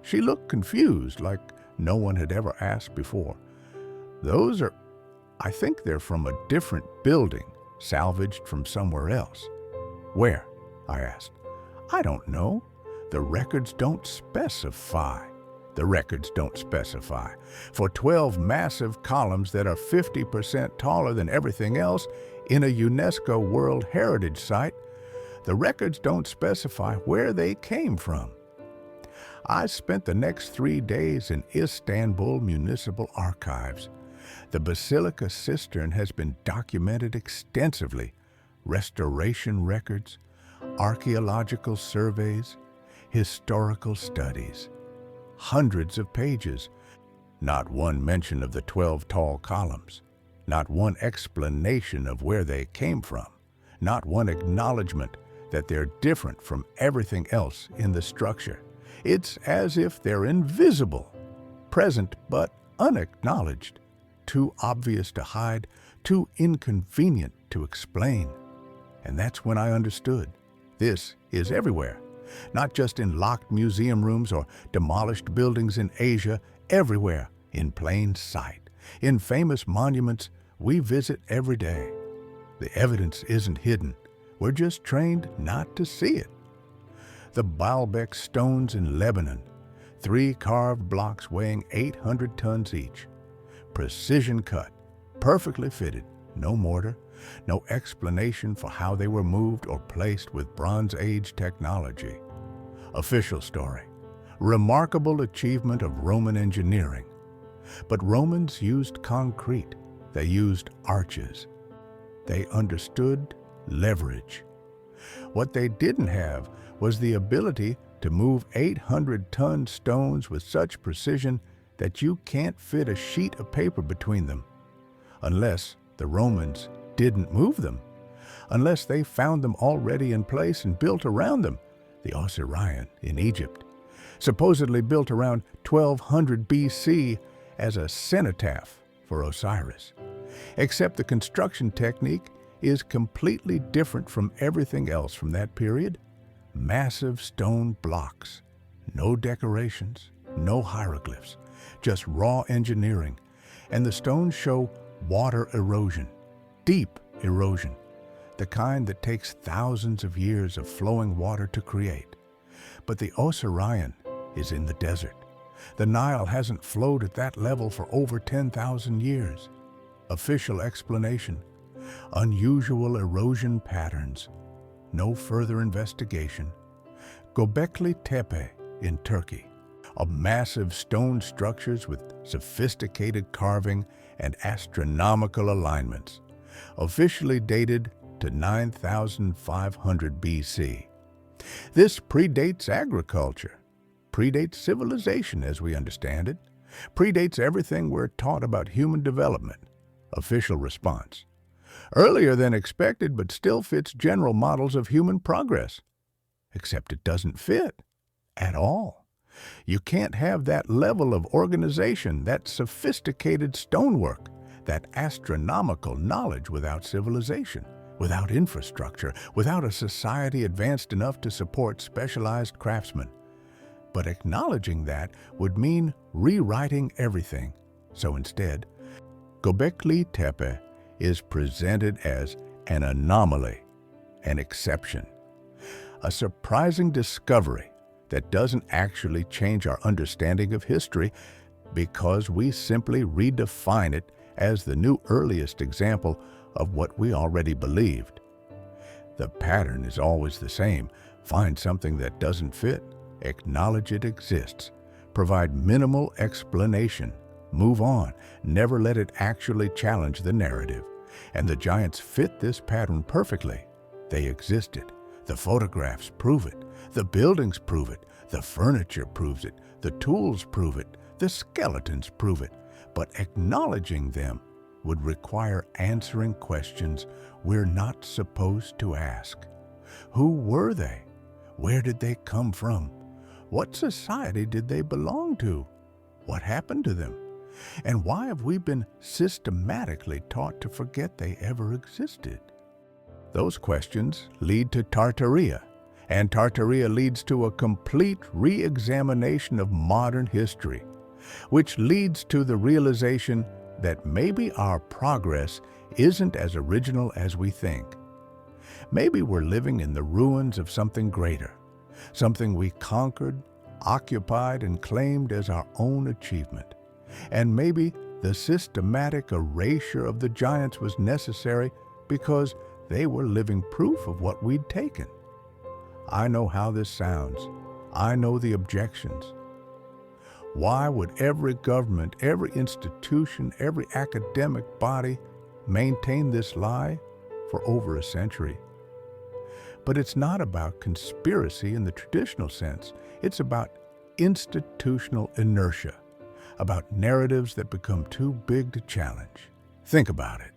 She looked confused, like no one had ever asked before. I think they're from a different building, salvaged from somewhere else. Where? I asked. I don't know. The records don't specify. The records don't specify. For 12 massive columns that are 50% taller than everything else in a UNESCO World Heritage Site, the records don't specify where they came from. I spent the next 3 days in Istanbul Municipal Archives. The Basilica Cistern has been documented extensively. Restoration records, archaeological surveys, historical studies. Hundreds of pages. Not one mention of the 12 tall columns. Not one explanation of where they came from. Not one acknowledgement that they're different from everything else in the structure. It's as if they're invisible, present but unacknowledged. Too obvious to hide, too inconvenient to explain. And that's when I understood. This is everywhere. Not just in locked museum rooms or demolished buildings in Asia, everywhere, in plain sight, in famous monuments we visit every day. The evidence isn't hidden. We're just trained not to see it. The Baalbek stones in Lebanon, 3 carved blocks weighing 800 tons each. Precision cut, perfectly fitted, no mortar, no explanation for how they were moved or placed with Bronze Age technology. Official story, remarkable achievement of Roman engineering. But Romans used concrete, they used arches. They understood leverage. What they didn't have was the ability to move 800-ton stones with such precision that you can't fit a sheet of paper between them, unless the Romans didn't move them, unless they found them already in place and built around them. The Osirian in Egypt, supposedly built around 1200 BC as a cenotaph for Osiris. Except the construction technique is completely different from everything else from that period. Massive stone blocks, no decorations, no hieroglyphs, just raw engineering, and the stones show water erosion, deep erosion, the kind that takes thousands of years of flowing water to create. But the Osirian is in the desert. The Nile hasn't flowed at that level for over 10,000 years. Official explanation: unusual erosion patterns. No further investigation. Göbekli Tepe in Turkey, of massive stone structures with sophisticated carving and astronomical alignments, officially dated to 9,500 BC. This predates agriculture, predates civilization as we understand it, predates everything we're taught about human development. Official response: earlier than expected, but still fits general models of human progress. Except it doesn't fit at all. You can't have that level of organization, that sophisticated stonework, that astronomical knowledge without civilization, without infrastructure, without a society advanced enough to support specialized craftsmen. But acknowledging that would mean rewriting everything. So instead, Göbekli Tepe is presented as an anomaly, an exception, a surprising discovery that doesn't actually change our understanding of history because we simply redefine it as the new earliest example of what we already believed. The pattern is always the same. Find something that doesn't fit, acknowledge it exists, provide minimal explanation, move on, never let it actually challenge the narrative. And the giants fit this pattern perfectly. They existed. The photographs prove it. The buildings prove it. The furniture proves it. The tools prove it. The skeletons prove it. But acknowledging them would require answering questions we're not supposed to ask. Who were they? Where did they come from? What society did they belong to? What happened to them? And why have we been systematically taught to forget they ever existed? Those questions lead to Tartaria, and Tartaria leads to a complete re-examination of modern history, which leads to the realization that maybe our progress isn't as original as we think. Maybe we're living in the ruins of something greater, something we conquered, occupied, and claimed as our own achievement. And maybe the systematic erasure of the giants was necessary because they were living proof of what we'd taken. I know how this sounds. I know the objections. Why would every government, every institution, every academic body maintain this lie for over a century? But it's not about conspiracy in the traditional sense. It's about institutional inertia, about narratives that become too big to challenge. Think about it.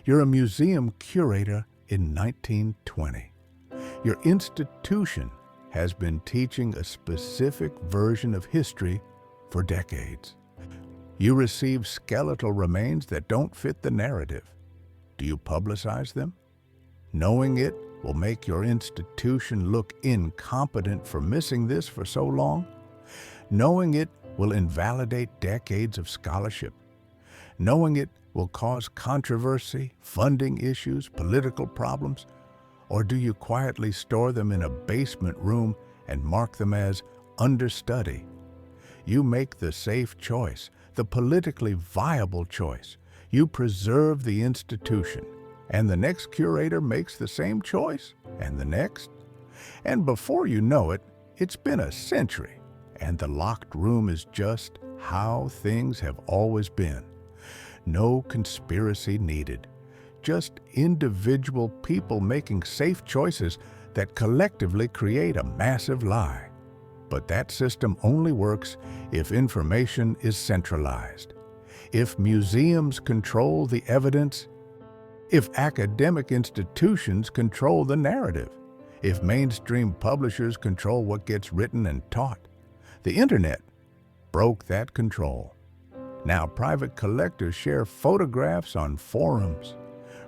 You're a museum curator in 1920. Your institution has been teaching a specific version of history for decades. You receive skeletal remains that don't fit the narrative. Do you publicize them? Knowing it will make your institution look incompetent for missing this for so long? Knowing it will invalidate decades of scholarship? Knowing it will cause controversy, funding issues, political problems? Or do you quietly store them in a basement room and mark them as understudy? You make the safe choice, the politically viable choice. You preserve the institution, and the next curator makes the same choice, and the next. And before you know it, it's been a century, and the locked room is just how things have always been. No conspiracy needed, just individual people making safe choices that collectively create a massive lie. But that system only works if information is centralized, if museums control the evidence, if academic institutions control the narrative, if mainstream publishers control what gets written and taught. The internet broke that control. Now private collectors share photographs on forums.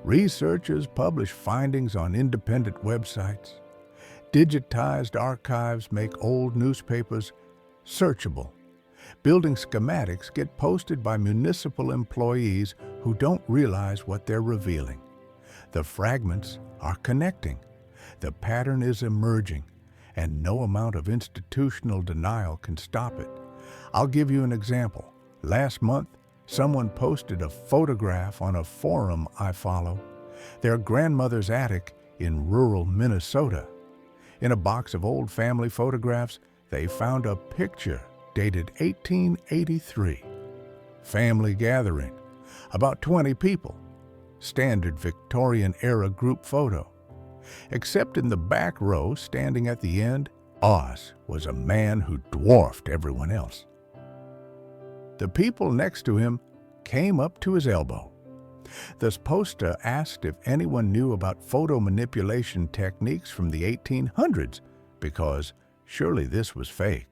Researchers publish findings on independent websites. Digitized archives make old newspapers searchable. Building schematics get posted by municipal employees who don't realize what they're revealing. The fragments are connecting. The pattern is emerging, and no amount of institutional denial can stop it. I'll give you an example. Last month, someone posted a photograph on a forum I follow. Their grandmother's attic in rural Minnesota. In a box of old family photographs, they found a picture dated 1883. Family gathering, about 20 people. Standard Victorian-era group photo. Except in the back row, standing at the end, Oz was a man who dwarfed everyone else. The people next to him came up to his elbow. The poster asked if anyone knew about photo manipulation techniques from the 1800s, because surely this was fake.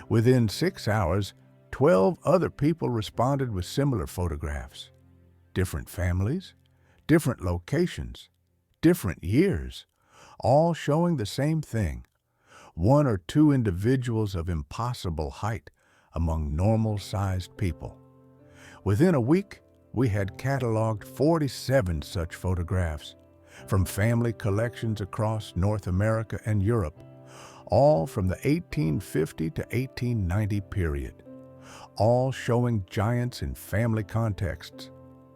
Within 6 hours, 12 other people responded with similar photographs. Different families, different locations, different years, all showing the same thing. 1 or 2 individuals of impossible height among normal-sized people. Within a week, we had cataloged 47 such photographs from family collections across North America and Europe, all from the 1850 to 1890 period, all showing giants in family contexts,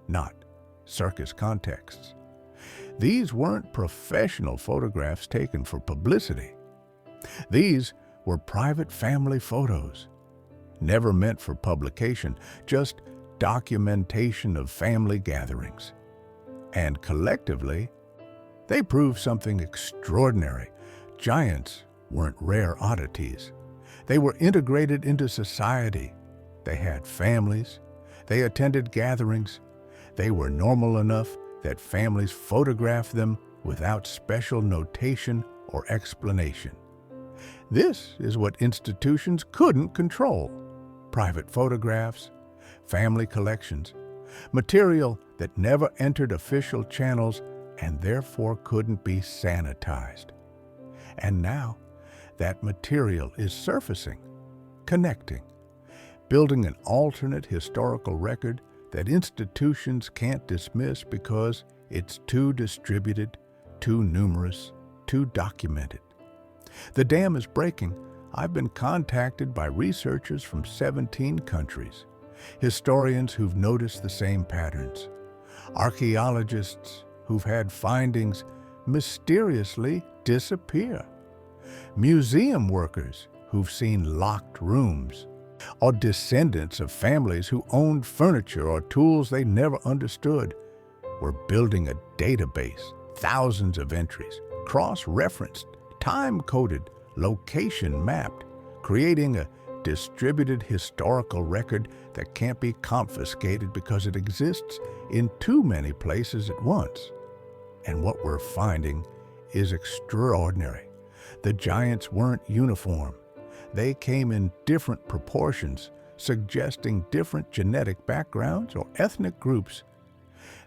not circus contexts. These weren't professional photographs taken for publicity. These were private family photos, never meant for publication, just documentation of family gatherings. And collectively, they prove something extraordinary. Giants weren't rare oddities. They were integrated into society. They had families. They attended gatherings. They were normal enough that families photographed them without special notation or explanation. This is what institutions couldn't control. Private photographs, family collections, material that never entered official channels and therefore couldn't be sanitized. And now, that material is surfacing, connecting, building an alternate historical record that institutions can't dismiss because it's too distributed, too numerous, too documented. The dam is breaking. I've been contacted by researchers from 17 countries, historians who've noticed the same patterns, archaeologists who've had findings mysteriously disappear, museum workers who've seen locked rooms, or descendants of families who owned furniture or tools they never understood. We're building a database, thousands of entries, cross-referenced, time-coded, location-mapped, creating a distributed historical record that can't be confiscated because it exists in too many places at once. And what we're finding is extraordinary. The giants weren't uniform. They came in different proportions, suggesting different genetic backgrounds or ethnic groups.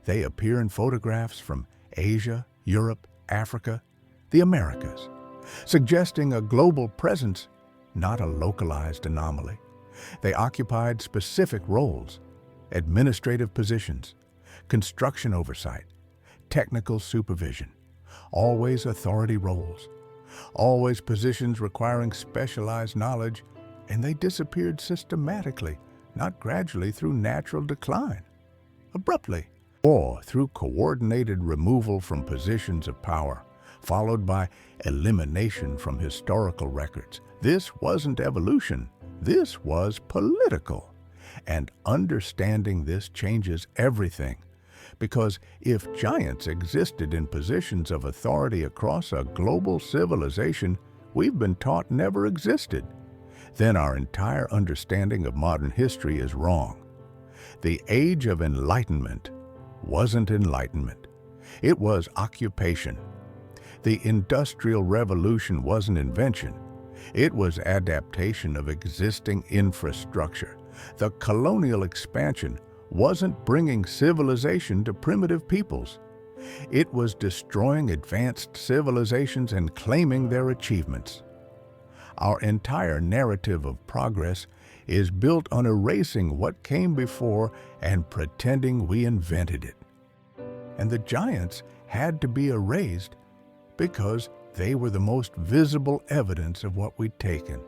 They appear in photographs from Asia, Europe, Africa, the Americas, suggesting a global presence, not a localized anomaly. They occupied specific roles, administrative positions, construction oversight, technical supervision, always authority roles, always positions requiring specialized knowledge, and they disappeared systematically, not gradually through natural decline, abruptly, or through coordinated removal from positions of power, followed by elimination from historical records. This wasn't evolution, this was political. And understanding this changes everything, Because if giants existed in positions of authority across a global civilization we've been taught never existed, then our entire understanding of modern history is wrong. The Age of Enlightenment wasn't enlightenment. It was occupation. The Industrial Revolution wasn't invention. It was adaptation of existing infrastructure. The colonial expansion wasn't bringing civilization to primitive peoples. It was destroying advanced civilizations and claiming their achievements. Our entire narrative of progress is built on erasing what came before and pretending we invented it. And the giants had to be erased because they were the most visible evidence of what we'd taken.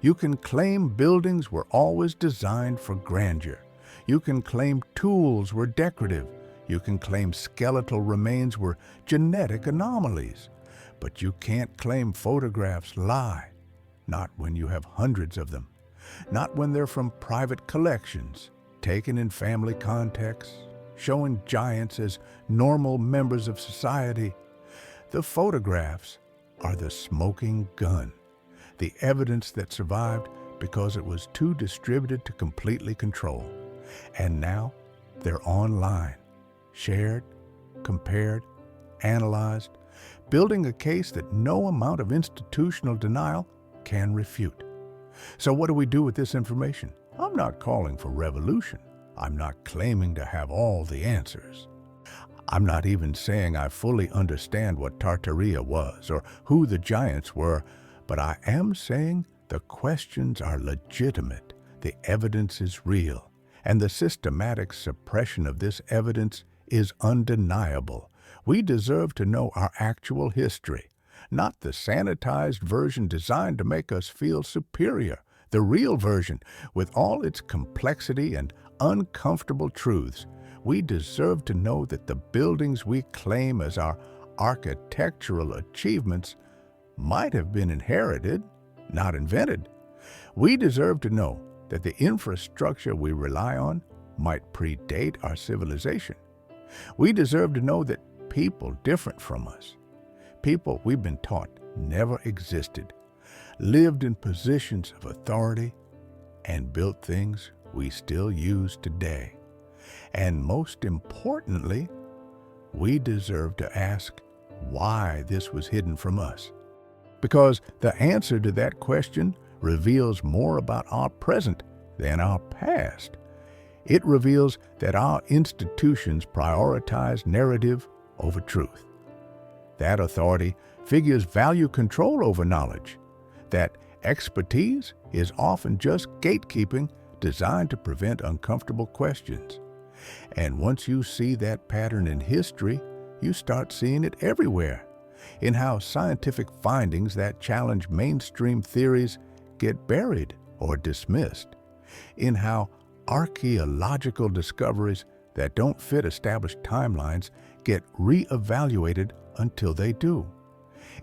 You can claim buildings were always designed for grandeur. You can claim tools were decorative. You can claim skeletal remains were genetic anomalies. But you can't claim photographs lie. Not when you have hundreds of them. Not when they're from private collections, taken in family contexts, showing giants as normal members of society. The photographs are the smoking gun, the evidence that survived because it was too distributed to completely control. And now they're online, shared, compared, analyzed, building a case that no amount of institutional denial can refute. So what do we do with this information? I'm not calling for revolution. I'm not claiming to have all the answers. I'm not even saying I fully understand what Tartaria was or who the giants were, but I am saying the questions are legitimate, the evidence is real, and the systematic suppression of this evidence is undeniable. We deserve to know our actual history, not the sanitized version designed to make us feel superior, the real version with all its complexity and uncomfortable truths. We deserve to know that the buildings we claim as our architectural achievements might have been inherited, not invented. We deserve to know that the infrastructure we rely on might predate our civilization. We deserve to know that people different from us, people we've been taught never existed, lived in positions of authority and built things we still use today. And most importantly, we deserve to ask why this was hidden from us. Because the answer to that question reveals more about our present than our past. It reveals that our institutions prioritize narrative over truth. That authority figures value control over knowledge. That expertise is often just gatekeeping designed to prevent uncomfortable questions. And once you see that pattern in history, you start seeing it everywhere, in how scientific findings that challenge mainstream theories get buried or dismissed, in how archaeological discoveries that don't fit established timelines get re-evaluated until they do,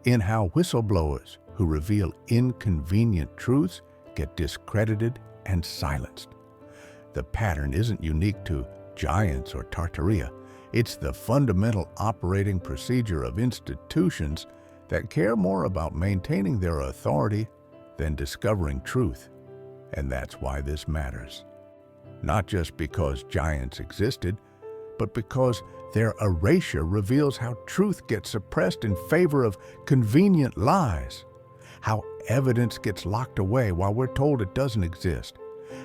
in how whistleblowers who reveal inconvenient truths get discredited and silenced. The pattern isn't unique to giants or Tartaria. It's the fundamental operating procedure of institutions that care more about maintaining their authority than discovering truth. And that's why this matters. Not just because giants existed, but because their erasure reveals how truth gets suppressed in favor of convenient lies, how evidence gets locked away while we're told it doesn't exist,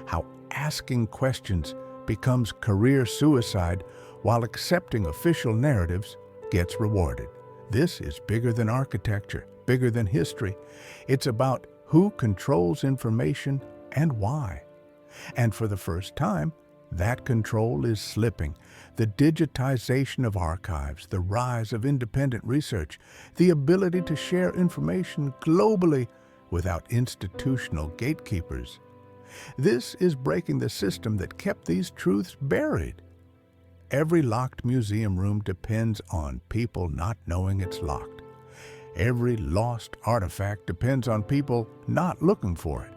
how asking questions becomes career suicide while accepting official narratives gets rewarded. This is bigger than architecture, bigger than history. It's about who controls information and why. And for the first time, that control is slipping. The digitization of archives, the rise of independent research, the ability to share information globally without institutional gatekeepers. This is breaking the system that kept these truths buried. Every locked museum room depends on people not knowing it's locked. Every lost artifact depends on people not looking for it.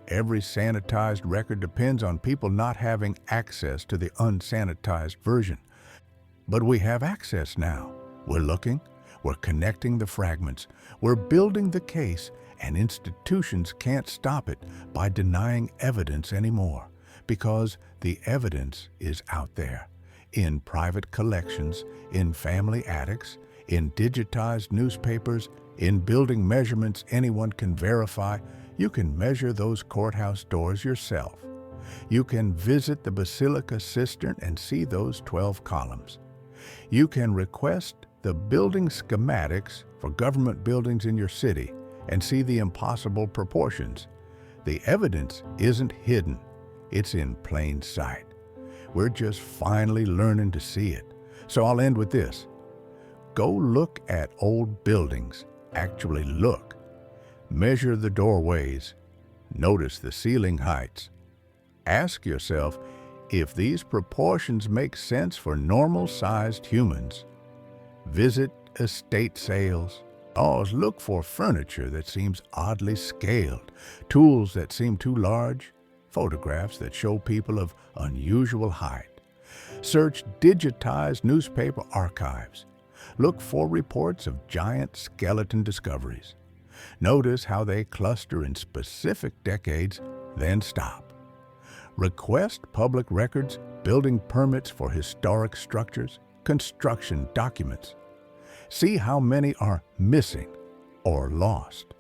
Every sanitized record depends on people not having access to the unsanitized version. But we have access now. We're looking, we're connecting the fragments, we're building the case, and institutions can't stop it by denying evidence anymore, because the evidence is out there, in private collections, in family attics, in digitized newspapers, in building measurements anyone can verify. You can measure those courthouse doors yourself. You can visit the basilica cistern and see those 12 columns. You can request the building schematics for government buildings in your city and see the impossible proportions. The evidence isn't hidden. It's in plain sight. We're just finally learning to see it. So I'll end with this. Go look at old buildings. Actually look. Measure the doorways. Notice the ceiling heights. Ask yourself if these proportions make sense for normal-sized humans. Visit estate sales. Always look for furniture that seems oddly scaled, tools that seem too large, photographs that show people of unusual height. Search digitized newspaper archives. Look for reports of giant skeleton discoveries. Notice how they cluster in specific decades, then stop. Request public records, building permits for historic structures, construction documents. See how many are missing or lost.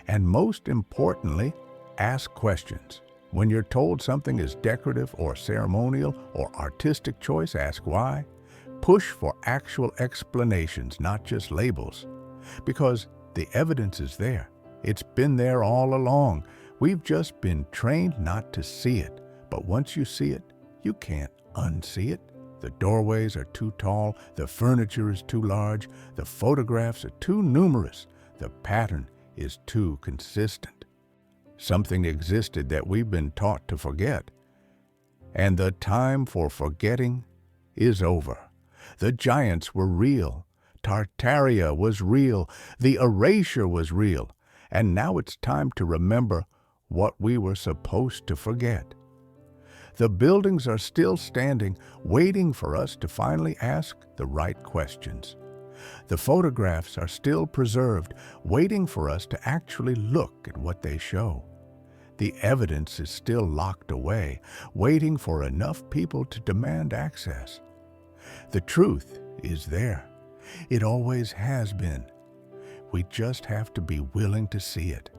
And most importantly, ask questions. When you're told something is decorative or ceremonial or artistic choice, ask why. Push for actual explanations, not just labels. Because the evidence is there. It's been there all along. We've just been trained not to see it. But once you see it, you can't unsee it. The doorways are too tall, the furniture is too large, the photographs are too numerous, the pattern is too consistent. Something existed that we've been taught to forget. And the time for forgetting is over. The giants were real. Tartaria was real. The erasure was real. And now it's time to remember what we were supposed to forget. The buildings are still standing, waiting for us to finally ask the right questions. The photographs are still preserved, waiting for us to actually look at what they show. The evidence is still locked away, waiting for enough people to demand access. The truth is there. It always has been. We just have to be willing to see it.